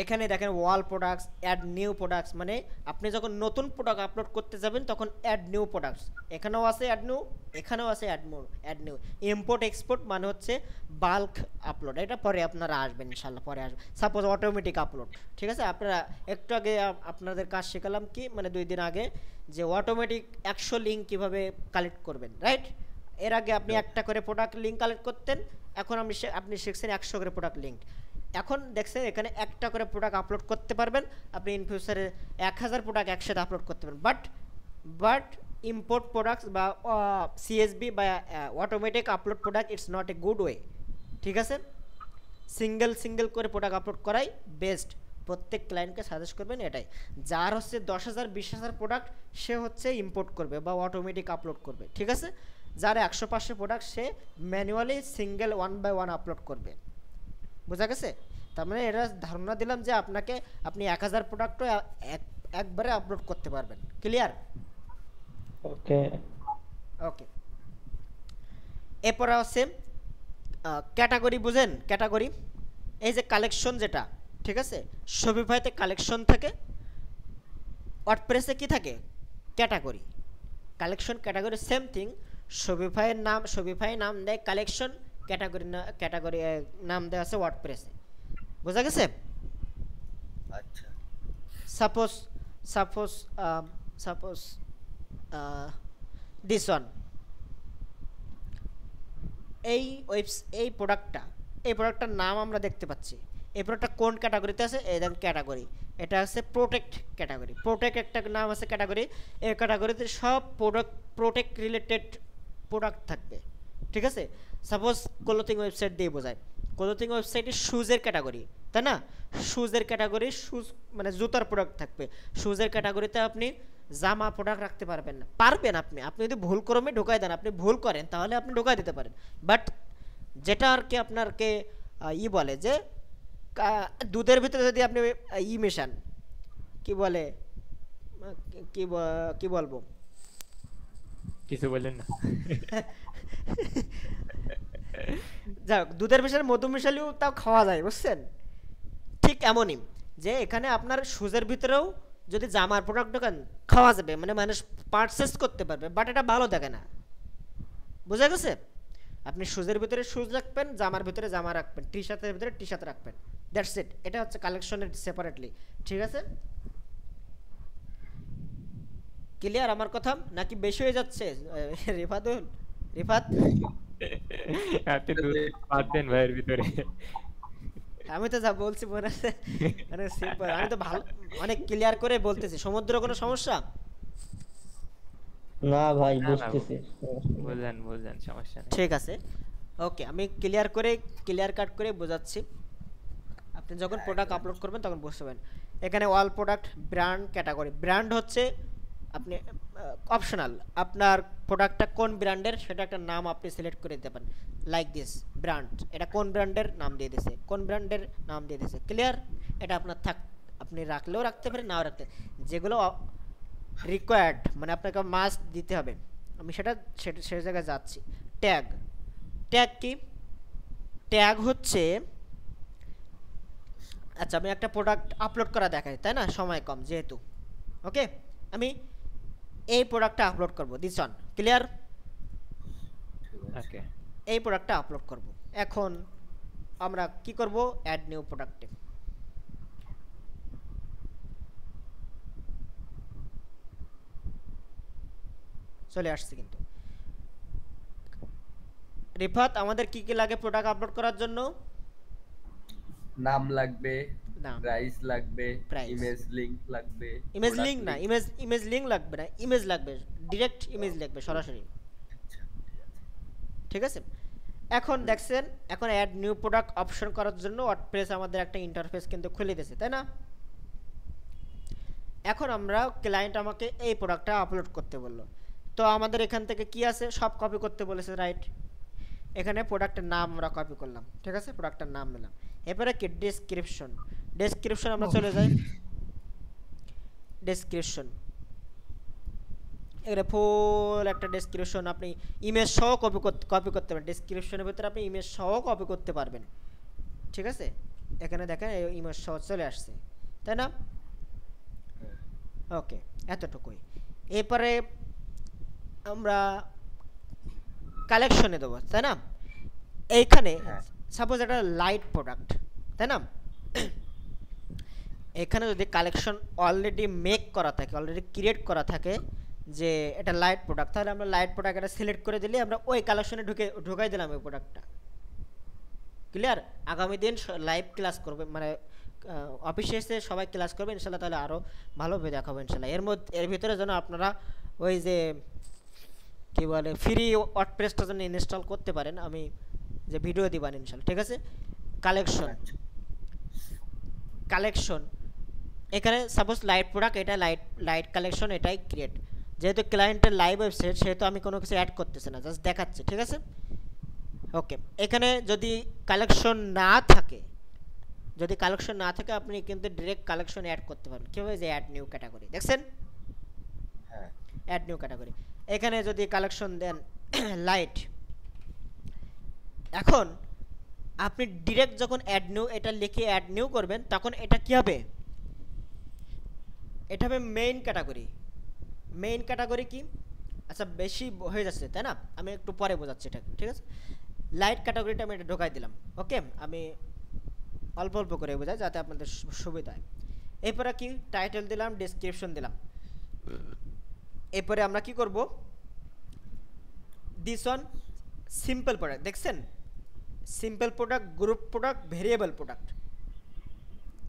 এখানে দেখেন ওয়াল প্রোডাক্টস, অ্যাড নিউ প্রোডাক্টস, মানে আপনি যখন নতুন প্রোডাক্ট আপলোড করতে যাবেন তখন অ্যাড নিউ প্রোডাক্টস, এখানেও আছে অ্যাড নিউ, এখানেও আছে অ্যাড নিউ। ইম্পোর্ট এক্সপোর্ট মানে হচ্ছে বাল্ক আপলোড, এটা পরে আপনারা আসবেন ইনশাল্লাহ, পরে আসবেন। সাপোজ অটোমেটিক আপলোড, ঠিক আছে? আপনারা একটু আগে আপনাদের কাজ শেখালাম কি, মানে 2 দিন আগে, যে অটোমেটিক 100 লিঙ্ক কীভাবে কালেক্ট করবেন, রাইট? এর আগে আপনি একটা করে প্রোডাক্ট লিঙ্ক কালেক্ট করতেন, এখন আপনি শিখছেন 100 করে প্রোডাক্ট লিঙ্ক। এখন দেখছেন এখানে একটা করে প্রোডাক্ট আপলোড করতে পারবেন, আপনি ইন ফিউচারে 1000 প্রোডাক্ট একসাথে আপলোড করতে পারবেন। বাট ইম্পোর্ট প্রোডাক্টস বা সিএসবি বা automatic upload product it's not a good way, ঠিক আছে? সিঙ্গেল করে প্রোডাক্ট আপলোড করাই বেস্ট। প্রত্যেক ক্লায়েন্টকে সাজেস্ট করবেন এটাই। যার হচ্ছে 10,000 20,000 প্রোডাক্ট, সে হচ্ছে ইম্পোর্ট করবে বা অটোমেটিক আপলোড করবে, ঠিক আছে? যার 100-500 প্রোডাক্ট, সে ম্যানুয়ালি সিঙ্গেল 1 বাই 1 আপলোড করবে। বোঝা গেছে? তার মানে এটা ধারণা দিলাম যে আপনি 1000 প্রোডাক্টও একবারে আপলোড করতে পারবেন। ক্লিয়ার? ওকে। ওকে, এরপরে আছে ক্যাটাগরি। বুঝেন ক্যাটাগরি? এই যে কালেকশন যেটা, ঠিক আছে? শপিফাইতে কালেকশন থাকে, ওয়ার্ডপ্রেসে কি থাকে? Category. Collection category same thing. Shopify নাম দেয় কালেকশন, ক্যাটাগরি নাম দেওয়া আছে ওয়ার্ডপ্রেসে। বোঝা গেছে? আচ্ছা সাপোজ দিস ওয়ান, এই প্রোডাক্টটার নাম আমরা দেখতে পাচ্ছি। এই প্রোডাক্টটা কোন ক্যাটাগরিতে আছে? এই দেখেন ক্যাটাগরি, এটা আছে প্রোটেক্ট ক্যাটাগরি। প্রোটেক্ট একটা নাম আছে ক্যাটাগরি, এই ক্যাটাগরিতে সব প্রোটেক্ট রিলেটেড প্রোডাক্ট থাকবে, ঠিক আছে? সাপোজ ক্লোথিং ওয়েবসাইট দিয়ে বোঝায়, ক্লোথিং ওয়েবসাইটে শুজের ক্যাটাগরি, তাই না? শুজের ক্যাটাগরি, শুজ মানে জুতার প্রোডাক্ট থাকবে। শুজের ক্যাটাগরিতে আপনি জামা প্রোডাক্ট রাখতে পারবেন না। পারবেন আপনি যদি ভুল ক্রমে ঢোকাই দেন, আপনি ভুল করেন, তাহলে আপনি ঢোকাই দিতে পারেন। বাট যেটা আর কি আপনারকে বলে যে দুধের ভিতরে যদি আপনি মেশান, কি বলে, কি বলবো, কিছু বললেন না। যাক, দুধের মিশালে মধু মিশালেও তাও খাওয়া যায়, বুঝছেন? ঠিক এমনই যে এখানে আপনার শুজের ভিতরেও যদি জামার প্রোডাক্ট ঢোকান, খাওয়া যাবে, মানে মানুষ পারচেস করতে পারবে, বাট এটা ভালো দেখে না। বোঝা গেছে? আপনি শুজের ভিতরে শুজ রাখবেন, জামার ভিতরে জামা রাখবেন, টি শার্টের ভিতরে টি শার্ট রাখবেন, দ্যাটস ইট। এটা হচ্ছে কালেকশনের সেপারেটলি, ঠিক আছে? ক্লিয়ার আমার কথা নাকি বেশি হয়ে যাচ্ছে? রিফাত আপনি দুধ বাদ দেন ভাইয়ের ভিতরে। আমি তো যা বলছি মনে আছে, মানে সিম্পল। আমি তো ভালো অনেক ক্লিয়ার করে বলতেছি। সমুদ্র কোনো সমস্যা? না ভাই, না, না, বুঝতেছি। বুঝলেন সমস্যা নেই। ঠিক আছে, ওকে। আমি ক্লিয়ার কাট করে বোঝাচ্ছি। আপনি যখন প্রোডাক্ট আপলোড করবেন তখন বুঝতে পারবেন। এখানে all product, brand, category. Brand হচ্ছে আপনি অপশনাল, আপনার প্রোডাক্টটা কোন ব্র্যান্ডের সেটা একটা নাম আপনি সিলেক্ট করে দিতে পারেন। লাইক দিস ব্র্যান্ড, এটা কোন ব্র্যান্ডের নাম দিয়ে দিয়েছে, কোন ব্র্যান্ডের নাম দিয়ে দিয়েছে। ক্লিয়ার? এটা আপনার আপনি রাখলেও রাখতে পারেন, নাও রাখতে। যেগুলো রিকোয়ার্ড, মানে আপনাকে মাস্ট দিতে হবে, আমি সেই জায়গায় যাচ্ছি। ট্যাগ কি? ট্যাগ হচ্ছে, আচ্ছা আমি একটা প্রোডাক্ট আপলোড করা দেখাই, তাই না? সময় কম যেহেতু, ওকে। আমি এই প্রোডাক্টটা আপলোড করব, দিস ওয়ান। ক্লিয়ার? ওকে, এই প্রোডাক্টটা আপলোড করব। এখন আমরা কি করব? অ্যাড নিউ প্রোডাক্টে চলে আসছে। কিন্তু রিফাত, আমাদের কি কি লাগে প্রোডাক্ট আপলোড করার জন্য? নাম লাগবে, না প্রাইস লাগবে, প্রাইস ইমেজ লিংক লাগবে, ইমেজ product লিঙ্ক না, link। ইমেজ লিঙ্ক লাগবে না, ইমেজ লাগবে, ডিরেক্ট ইমেজ লাগবে সরাসরি। আচ্ছা, ঠিক আছে। ঠিক আছে, এখন দেখছেন, এখন অ্যাড নিউ প্রোডাক্ট অপশন করার জন্য ওয়ার্ডপ্রেস আমাদের একটা ইন্টারফেস কিন্তু খুলে দিয়েছে, তাই না? এখন আমরা ক্লায়েন্ট আমাকে এই প্রোডাক্টটা আপলোড করতে বললো, তো আমাদের এখান থেকে কি আছে, সব কপি করতে বলেছে, রাইট? এখানে প্রোডাক্টের নাম আমরা কপি করলাম, ঠিক আছে, প্রোডাক্টের নাম দিলাম। এরপরে কি ডেসক্রিপশন, ডেসক্রিপশন আমরা চলে যাই, ডেসক্রিপশন, এখানে ফুল একটা ডেসক্রিপশন আপনি ইমেজ সহ কপি করতে পারেন, ডেসক্রিপশনের ভিতরে আপনি ইমেজ সহ কপি করতে পারবেন। ঠিক আছে, এখানে দেখেন ইমেজ সহ চলে আসছে, তাই না? ওকে, এতটুকুই। এরপরে আমরা কালেকশনে দেবো, তাই না? এইখানে সাপোজ একটা লাইট প্রোডাক্ট, তাই না? এখানে যদি কালেকশন অলরেডি মেক করা থাকে, অলরেডি ক্রিয়েট করা থাকে যে এটা লাইট প্রোডাক্ট, তাহলে আমরা লাইট প্রোডাক্ট এটা সিলেক্ট করে দিলে আমরা ওই কালেকশনে ঢুকাই দিলাম ওই প্রোডাক্টটা। ক্লিয়ার? আগামী দিন লাইভ ক্লাস করবে, মানে অফিসে এসে সবাই ক্লাস করবে ইনশাল্লাহ, তাহলে আরও ভালোভাবে দেখাবো ইনশাল্লাহ। এর ভিতরে যেন আপনারা ওই যে কী বলে ফ্রি ওয়ার্ডপ্রেসটা যেন ইনস্টল করতে পারেন, আমি যে ভিডিও দিবান ইনশাল্লাহ। ঠিক আছে, কালেকশন, কালেকশন এখানে সাপোজ লাইট প্রোডাক্ট, এটা লাইট কালেকশন, এটাই ক্রিয়েট। যেহেতু ক্লায়েন্টের লাইভ ওয়েবসাইট, সেহেতু আমি কোনো কিছু অ্যাড করতেছি না, জাস্ট দেখাচ্ছি। ঠিক আছে, ওকে। এখানে যদি কালেকশন না থাকে, যদি কালেকশন না থাকে আপনি কিন্তু ডিরেক্ট কালেকশন অ্যাড করতে পারেন। কীভাবে? যে অ্যাড নিউ ক্যাটাগরি, দেখছেন? হ্যাঁ, অ্যাড নিউ ক্যাটাগরি, এখানে যদি কালেকশন দেন লাইট, এখন আপনি ডিরেক্ট যখন অ্যাড নিউ এটা লিখে অ্যাড নিউ করবেন, তখন এটা কী হবে? এটা হবে মেইন ক্যাটাগরি। মেইন ক্যাটাগরি কি? আচ্ছা, বেশি হয়ে যাচ্ছে, তাই না? আমি একটু পরে বোঝাচ্ছি এটা, ঠিক আছে? লাইট ক্যাটাগরিটা আমি এটা ঢোকাই দিলাম, ওকে। আমি অল্প অল্প করে বোঝাই যাতে আপনাদের সুবিধা হয়। এরপরে কি টাইটেল দিলাম, ডেসক্রিপশন দিলাম। এরপরে আমরা কি করব? দিস অন সিম্পল প্রোডাক্ট, দেখছেন? Simple product, group product, variable product,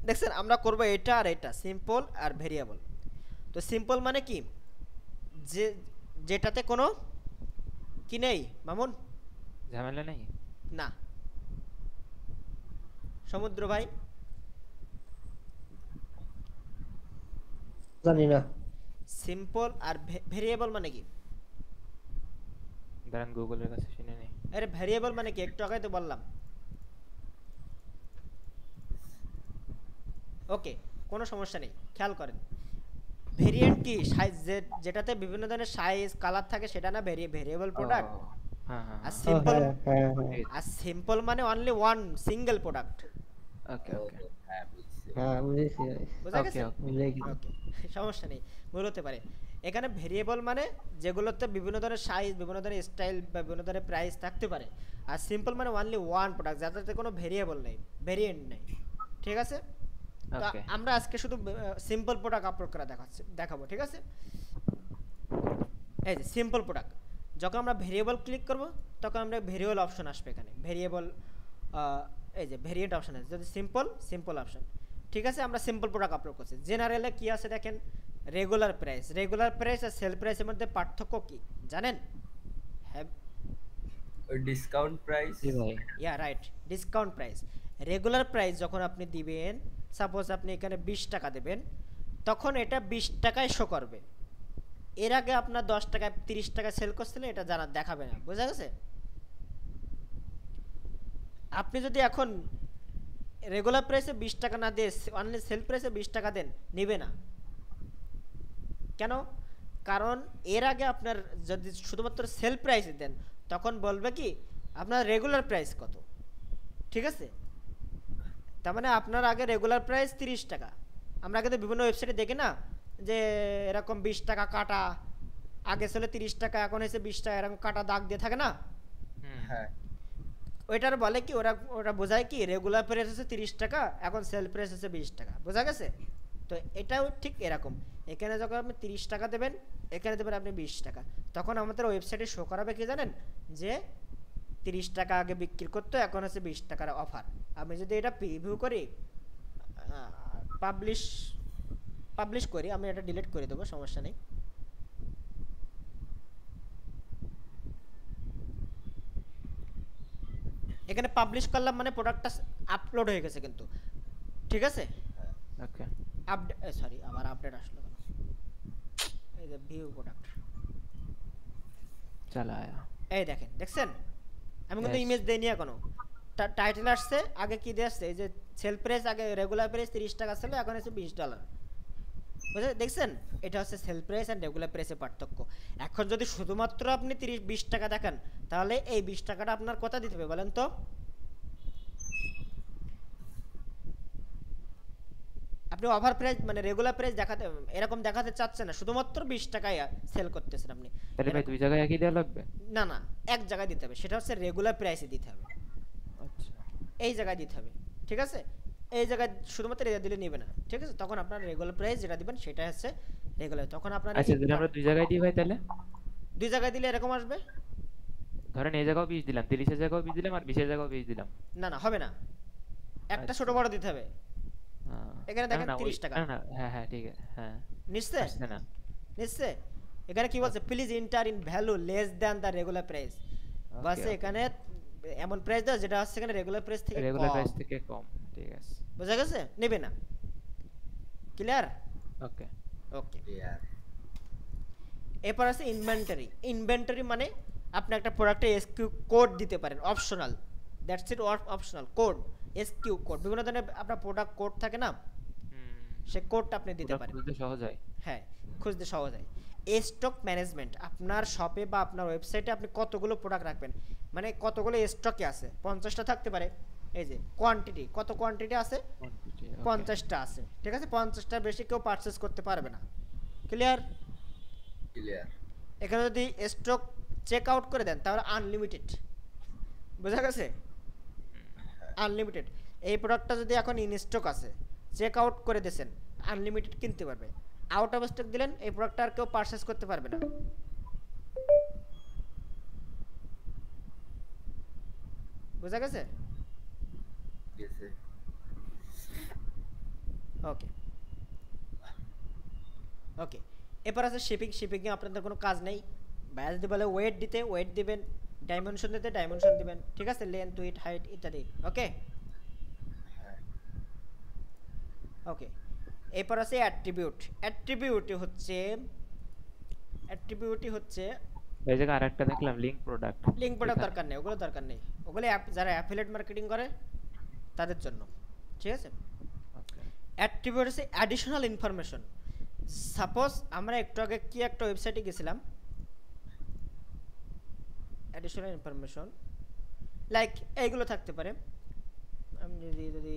দেখছেন? আমরা করব এটা আর এটা, সিম্পল আর ভেরিয়েবল। তো সিম্পল মানে কি? যেটাতে কোনো কি নেই, মামুন? ঝামেলা নেই না। সমুদ্র ভাই? জানি না। সিম্পল আর ভেরিয়েবল মানে কি? দাঁড়ান গুগলের কাছে শুনে নেই। আরে ভেরিয়েবল মানে কি? একটু আগে তো বললাম। ওকে, কোনো সমস্যা নেই, খেয়াল করেন। ভেরিয়েন্ট কি? সাইজ, যেটাতে বিভিন্ন ধরনের সাইজ কালার থাকে, সেটা না ভেরিয়েবল প্রোডাক্ট। হ্যাঁ হ্যাঁ আর সিম্পল, হ্যাঁ, আর সিম্পল মানে অনলি ওয়ান সিঙ্গেল প্রোডাক্ট। ওকে ওকে হ্যাঁ, বুঝছি। হ্যাঁ, বুঝেছি। বুঝা ওকে গেছে? বুঝে গেছি। ওকে, সমস্যা নেই, ভুল হতে পারে। এখানে ভেরিয়েবল মানে যেগুলোতে বিভিন্ন ধরনের সাইজ, বিভিন্ন ধরনের স্টাইল বা বিভিন্ন ধরনের প্রাইস থাকতে পারে। আর সিম্পল মানে অনলি ওয়ান প্রোডাক্ট, যাতে কোনো ভেরিয়েবল নেই, ভেরিয়েন্ট নেই। ঠিক আছে, তো ওকে আমরা আজকে শুধু সিম্পল প্রোডাক্ট আপলোড করা দেখাবো। ঠিক আছে, এই যে সিম্পল প্রোডাক্ট, যখন আমরা ভেরিয়েবল ক্লিক করব তখন আমরা ভেরিয়েবল অপশন আসবে এখানে, ভেরিয়েবল, এই যে ভেরিয়েন্ট অপশন আছে, যদি সিম্পল অপশন। ঠিক আছে, আমরা সিম্পল প্রোডাক্ট আপলোড করছি। জেনারেলে কি আছে দেখেন, রেগুলার প্রাইস আর সেল প্রাইসের মধ্যে পার্থক্য কি জানেন? হ্যাঁ, ওই ডিসকাউন্ট প্রাইস। জি ভাই। Yeah right, discount price. Regular price যখন আপনি দিবেন, সাপোজ আপনি এখানে 20 টাকা দেবেন, তখন এটা 20 টাকায় শো করবে। এর আগে আপনার 10 টাকায় 30 টাকায় সেল করছিলেন, এটা দেখাবে না। বোঝা গেছে? আপনি যদি এখন রেগুলার প্রাইসে 20 টাকা না দিয়ে অনলি সেল প্রাইসে 20 টাকা দেন, নেবে না। কেন? কারণ এর আগে আপনার যদি শুধুমাত্র সেল প্রাইসে দেন, তখন বলবে কি আপনার রেগুলার প্রাইস কত। ঠিক আছে, তার মানে আপনার আগে রেগুলার প্রাইস 30 টাকা। আমরা আগে তো বিভিন্ন ওয়েবসাইটে দেখি না যে এরকম 20 টাকা কাটা, আগে ছিল 30 টাকা, এখন হয়েছে 20 টাকা, এরকম কাটা দাগ দিয়ে থাকে না? হ্যাঁ, ওইটার বলে কি, ওরা বোঝায় কি রেগুলার প্রাইস হচ্ছে 30 টাকা, এখন সেল প্রাইস হচ্ছে 20 টাকা। বোঝা গেছে? তো এটাও ঠিক এরকম, এখানে যখন আপনি 30 টাকা দেবেন, এখানে দেবেন আপনি 20 টাকা, তখন আমাদের ওয়েবসাইটে শো করাবে কি জানেন, যে 30 টাকা আগে বিক্রি করতো, এখন হচ্ছে 20 টাকার অফার। আমি যদি এটা প্রিভিউ করি, পাবলিশ পাবলিশ করি, আমি এটা ডিলিট করে দেবো, সমস্যা নেই। এখানে পাবলিশ করলাম মানে প্রোডাক্টটা আপলোড হয়ে গেছে কিন্তু, ঠিক আছে। ওকে আপডেট, সরি আবার আপডেট আসলো কেন, এই যে ভিউ প্রোডাক্ট, চলো আয়া এই দেখেন, দেখছেন আমি কিন্তু Yes. ইমেজ দেইনি এখনো। টাইটেল আসছে, আগে কি দিয়ে আসছে, এই যে সেল প্রাইস, আগে রেগুলার প্রাইস 30 টাকা ছিল, এখন আছে $20, বুঝে দেখছেন। এটা হচ্ছে সেল প্রাইস অ্যান্ড রেগুলার প্রাইসের পার্থক্য। এখন যদি শুধুমাত্র আপনি 20 টাকা দেখেন, তাহলে এই 20 টাকাটা আপনার কথা দিতে হবে বলেন তো। আপনি ওভার প্রাইস মানে রেগুলার প্রাইস দেখাতে, এরকম দেখাতে চাচ্ছেন না, শুধুমাত্র 20 টাকায় সেল করতেছেন আপনি। তাহলে ভাই দুই জায়গায় একই দেওয়া লাগবে? না না, এক জায়গায় দিতে হবে, সেটা হচ্ছে রেগুলার প্রাইসে দিতে হবে, আচ্ছা এই জায়গায় দিতে হবে, ঠিক আছে। এই জায়গায় শুধুমাত্র এটা দিলে নেবে না, ঠিক আছে। তখন আপনার রেগুলার প্রাইস যেটা দিবেন সেটা হচ্ছে রেগুলার, তখন আপনার আচ্ছা যদি আমরা দুই জায়গায় দিই ভাই তাহলে? দুই জায়গায় দিলে এরকম আসবে। ধরেন এই জায়গাও 20 দিলাম, 30-এর জায়গাও 20 দিলাম, আর 20-এর জায়গাও 20 দিলাম। না না, হবে না, একটা আচ্ছা। ছোট বড় দিতে হবে। এখানে দেখেন না, 30 টাকা। না হ্যাঁ হ্যাঁ ঠিক আছে, হ্যাঁ নিশ্চয় আসছে না। নিশ্চয়, এখানে কি বলছে, please enter in value less than the regular price, bus Okay, এখানে এমন প্রাইস দাও যেটা হচ্ছে এখানে রেগুলার প্রাইস থেকে রেগুলার কম, প্রাইস থেকে কম, ঠিক আছে। বুঝা গেছে, নেবে না, ক্লিয়ার। ওকে ওকে, ক্লিয়ার। এরপর আছে ইনভেন্টরি। ইনভেন্টরি মানে আপনি একটা প্রোডাক্টে এসকিউ কোড দিতে পারেন, optional, that's it, optional code, SQ code, বিভিন্ন ধরনের আপনার প্রোডাক্ট কোড থাকে না, সে কোডটা আপনি দিতে পারেন। খুঁজতে সহজ হয়। হ্যাঁ, খুঁজতে সহজ হয়। স্টক ম্যানেজমেন্ট, আপনার শপে বা আপনার ওয়েবসাইটে আপনি কতগুলো প্রোডাক্ট রাখবেন, মানে কতগুলো স্টকে আছে, 50টা থাকতে পারে, এই যে কোয়ান্টিটি, কত কোয়ান্টিটি আছে, Quantity, okay. 50টা আছে, ঠিক আছে। 50টার বেশি কেউ পারচেস করতে পারবে না, ক্লিয়ার। ক্লিয়ার। এখানে যদি স্টক চেক আউট করে দেন তাহলে আনলিমিটেড, বোঝা গেছে, আনলিমিটেড। এই প্রোডাক্টটা যদি এখন ইন স্টক আছে, চেক আউট করে দিয়েছেন, আনলিমিটেড কিনতে পারবে। আউট অফ স্টক দিলেন, এই প্রোডাক্টটা আর কেউ পারচেস করতে পারবে না, বোঝা গেছে। গেছে। ওকে ওকে, এরপর আছে শিপিং। শিপিংয়ে আপনাদের কোনো কাজ নেই, ব্যাস যদি বলে ওয়েট দিতে ওয়েট দিবেন, ডাইমেনশন দিতে ডাইমেনশন দিবেন, ঠিক আছে, লেন্থ উইথ হাইট ইত্যাদি। ওকে ওকে, এরপর আছে অ্যাট্রিবিউট। অ্যাট্রিবিউটই হচ্ছে এই জায়গায় আরেকটা দেখলাম লিংক প্রোডাক্ট। লিঙ্ক প্রোডাক্ট দরকার নেই, ওগুলো দরকার নেই, ওগুলো যারা অ্যাফিলিয়েট মার্কেটিং করে তাদের জন্য, ঠিক আছে। ওকে অ্যাট্রিবিউট হচ্ছে অ্যাডিশনাল ইনফরমেশন। সাপোজ আমরা একটু আগে কি একটা ওয়েবসাইটে গেছিলাম, অ্যাডিশনাল ইনফরমেশন লাইক এইগুলো থাকতে পারে। আমি যদি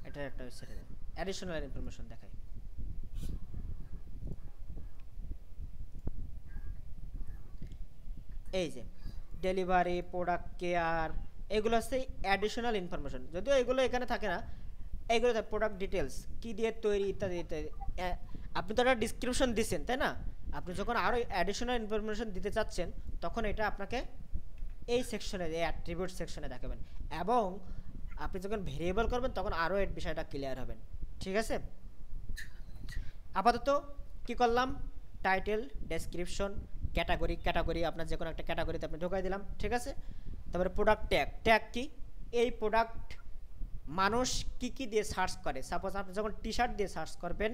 এটা একটা ওয়েবসাইটে অ্যাডিশনাল ইনফরমেশন দেখাই, এই যে ডেলিভারি, প্রোডাক্ট কেয়ার, এগুলো হচ্ছে অ্যাডিশনাল ইনফরমেশন, যদিও এগুলো এখানে থাকে না, এইগুলো প্রোডাক্ট ডিটেলস কী দিয়ে তৈরি ইত্যাদি ইত্যাদি। আপনি তো একটা ডিসক্রিপশন দিচ্ছেন তাই না, আপনি যখন আরও অ্যাডিশনাল ইনফরমেশন দিতে চাচ্ছেন তখন এটা আপনাকে এই সেকশনে, এই অ্যাট্রিবিউট সেকশনে দেখাবেন, এবং আপনি যখন ভেরিয়েবল করবেন তখন আরও এর বিষয়টা ক্লিয়ার হবেন, ঠিক আছে। আপাতত কি করলাম, টাইটেল, ডেসক্রিপশন, ক্যাটাগরি আপনার যে কোনো একটা ক্যাটাগরিতে আপনি ঢোকাই দিলাম, ঠিক আছে। তারপরে প্রোডাক্ট ট্যাগ কি, এই প্রোডাক্ট মানুষ কি দিয়ে সার্চ করে, সাপোজ আপনি যখন টি শার্ট দিয়ে সার্চ করবেন,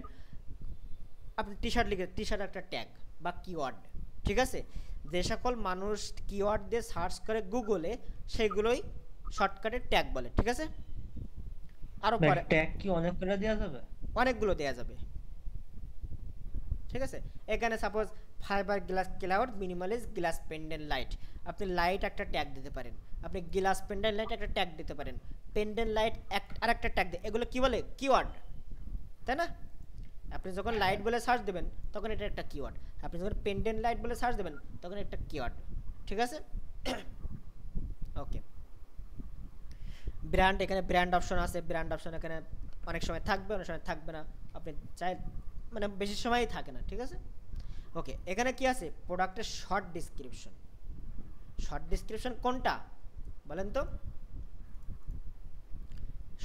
আপনি টি শার্ট লিখে, টি শার্ট একটা ট্যাগ বা কিওয়ার্ড, ঠিক আছে। যে সকল মানুষ কিওয়ার্ড দিয়ে সার্চ করে গুগলে, সেগুলোই শর্টকাটে ট্যাগ বলে, ঠিক আছে। আরও পরে ট্যাগ কি অনেক করে দেওয়া যাবে? অনেকগুলো দেওয়া যাবে, ঠিক আছে। এখানে suppose fibre glass cloud minimalist glass pendant light, আপনি লাইট একটা ট্যাগ দিতে পারেন, আপনি গ্লাস পেন্ডেন্ট লাইট একটা ট্যাগ দিতে পারেন, পেন্ডেন্ট লাইট আর একটা ট্যাগ দিয়ে, এগুলো কি বলে, কিওয়ার্ড, তাই না। আপনি যখন লাইট বলে সার্চ দেবেন তখন এটা একটা কিওয়ার্ড, আপনি যখন পেন্ডেন্ট লাইট বলে সার্চ দেবেন তখন একটা কিওয়ার্ড, ঠিক আছে। ওকে, ব্র্যান্ড, এখানে ব্র্যান্ড অপশন আছে, ব্র্যান্ড অপশন এখানে অনেক সময় থাকবে অনেক সময় থাকবে না, আপনি চাই মানে বেশি সময়ই থাকে না, ঠিক আছে। ওকে, এখানে কি আছে, প্রোডাক্টের শর্ট ডিসক্রিপশন। শর্ট ডিসক্রিপশন কোনটা বলেন তো?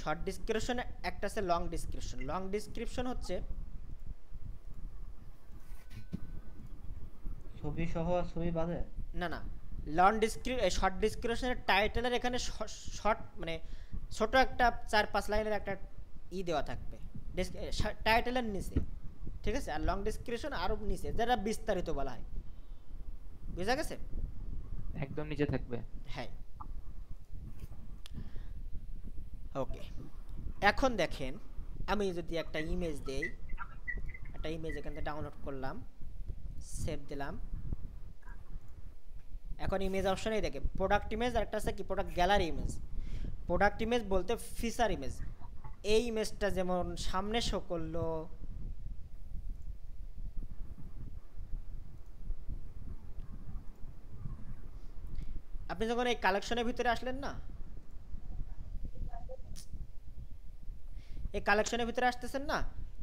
শর্ট ডিসক্রিপশন একটা আছে লং ডিসক্রিপশন। লং ডিসক্রিপশন হচ্ছে ছবি সহ ছবি বাদে? না না, লং শর্ট ডিসক্রিপশনের টাইটেলের এখানে শর্ট মানে ছোট একটা 4-5 লাইনের একটা দেওয়া থাকবে টাইটেলের নিচে, ঠিক আছে? আর লং ডিসক্রিপশন আরো নিচে, যেটা বিস্তারিত বলা হয়। বুঝা গেছে? একদম নিচে থাকবে। হ্যাঁ, ওকে। এখন দেখেন, আমি যদি একটা ইমেজ দেই, একটা ইমেজ এখান থেকে ডাউনলোড করলাম, সেভ দিলাম। এখন ইমেজ অপশনেই দেখে প্রোডাক্ট ইমেজ, আর একটা আছে কি product gallery image. Product image বলতে ফিচার ইমেজ। এই ইমেজটা যেমন সামনে শো করলো, আপনি যখন এই কালেকশনের ভিতরে আসলেন না, এই কালেকশনের ভিতরে আসতেছেন না,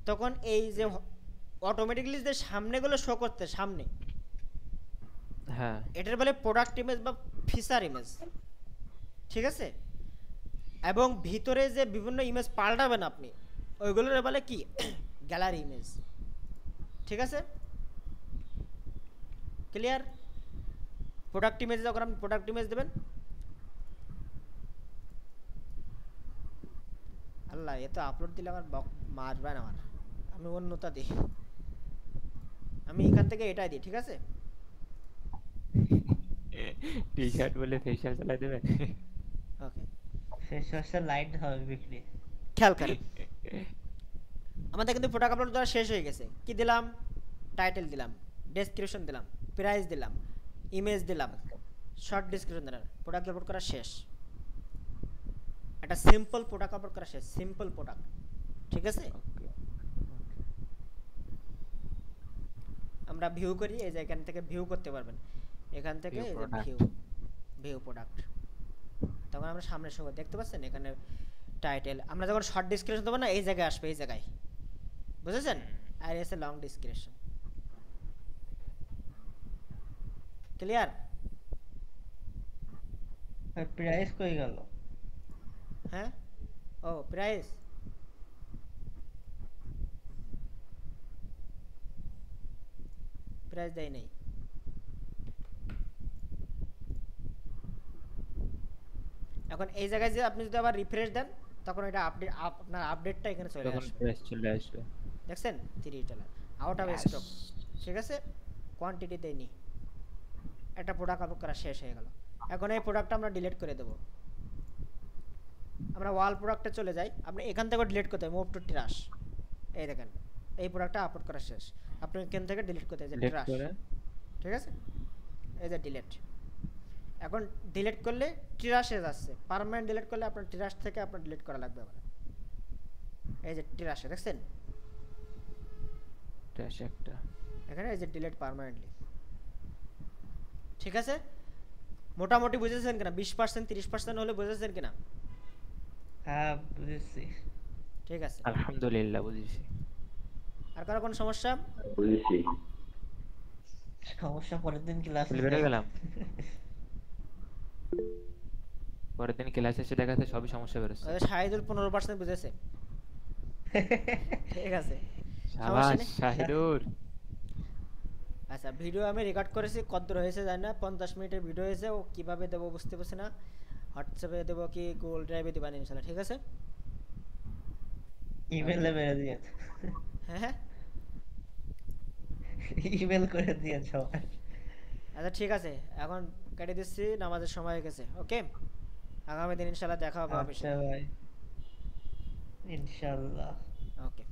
তখন এই যে অটোমেটিকলি যে সামনেগুলো শো করতে সামনে, হ্যাঁ, এটার বলে প্রোডাক্ট ইমেজ বা ফিচার ইমেজ, ঠিক আছে? এবং ভিতরে যে বিভিন্ন ইমেজ পাল্টাবেন আপনি, ওইগুলোর বলে কি গ্যালারি ইমেজ, ঠিক আছে? ক্লিয়ার? প্রোডাক্ট ইমেজ যখন আপনি প্রোডাক্ট ইমেজ দেবেন, আল্লাহ এ তো আপলোড দিলে আমার মারবেন আমার, আমি অন্যতা দিই, আমি এখান থেকে এটাই দিই, ঠিক আছে? টি শার্ট বলে ফেশিয়াল চালাই দেবেন। ওকে, ফেস ওয়াশের লাইট হবে বিক্রি। খেয়াল করেন, আমাদের কিন্তু প্রোডাক্ট আপলোড দেওয়া শেষ হয়ে গেছে। কি দিলাম? টাইটেল দিলাম, ডেসক্রিপশন দিলাম, প্রাইস দিলাম, ইমেজ দিলাম, শর্ট ডিসক্রিপশন দিলাম, প্রোডাক্ট আপলোড করা শেষ। একটা সিম্পল প্রোডাক্ট আপলোড করা শেষ, সিম্পল প্রোডাক্ট, ঠিক আছে? আমরা ভিউ করি, এই যে এখান থেকে ভিউ করতে পারবেন, এখান থেকে View এই যে product. ভিউ প্রোডাক্ট, তখন আমরা সামনে শো দেখতে পাচ্ছেন এখানে টাইটেল। আমরা যখন শর্ট ডিসক্রিপশন দেবো না, এই জায়গায় আসবে, এই জায়গায়, বুঝেছেন? আর এসে লং ডিসক্রিপশন। ক্লিয়ার? প্রাইস কই গেল? হ্যাঁ, ও প্রাইস, প্রাইস দেয় নেই। এখন এই জায়গায় যে আপনি যদি আবার রিফ্রেশ দেন, তখন এটা আপডেট, আপনার আপডেটটা এখানে চলে তখন আসবে। প্রাইস চলে আসবে। দেখছেন 3 dollar out of Yes. Stock, ঠিক আছে? কোয়ান্টিটি দেয়নি, একটা প্রোডাক্ট আপলোড করা শেষ হয়ে গেল। এখন এই প্রোডাক্টটা আমরা ডিলিট করে দেব। আমরা ওয়াল প্রোডাক্টে চলে যাই, আপনি এখান থেকে ডিলিট করতে মুভ টু ট্রাশ। এই দেখেন এই প্রোডাক্টটা আপলোড করা শেষ, আপনি এখান থেকে ডিলিট করতে যে Delete ট্রাশ, করে ঠিক আছে? এই যে ডিলিট। এখন ডিলিট করলে ট্রাশে যাচ্ছে, পার্মানেন্ট ডিলিট করলে আপনার ট্রাশ থেকে আপনার ডিলিট করা লাগবে আবার। এই যে ট্রাশে দেখছেন ট্র্যাশ একটা। এখানে, এই যে ডিলিট পার্মানেন্টলি, ঠিক আছে? মোটামুটি বুঝেছেন কিনা? 20% 30% হলে বুঝেছেন কিনা? হ্যাঁ বুঝেছি। ঠিক আছে, আলহামদুলিল্লাহ বুঝেছি। আর কারো কোনো সমস্যা? বুঝেছি। সমস্যা পরের দিন ক্লাস ফুল বেড়ে গেলাম। পরের দিন ক্লাসে এসে দেখা যাচ্ছে সবই সমস্যা বেরোচ্ছে। ওই শাহিদুল 15% বুঝেছে, ঠিক আছে? শাবাশ নেই। শাহিদুর। আচ্ছা, ভিডিও আমি রেকর্ড করেছি, কতদূর হয়েছে জানি না, 50 মিনিটের ভিডিও হয়েছে। ও কিভাবে দেবো বুঝতে পারছি না, হোয়াটসঅ্যাপে দেবো কি গুগল ড্রাইভে দিবেন ইনশাল্লাহ, ঠিক আছে? ইমেলে মেরে দিয়ে, হ্যাঁ হ্যাঁ, ইমেল করে দিয়ে সবাই। আচ্ছা ঠিক আছে, এখন কেটে দিচ্ছি, নামাজের সময় হয়ে গেছে। ওকে, আগামী দিন ইনশাল্লাহ দেখা হবে অফিসে। আচ্ছা ভাই, ইনশাআল্লাহ। ওকে।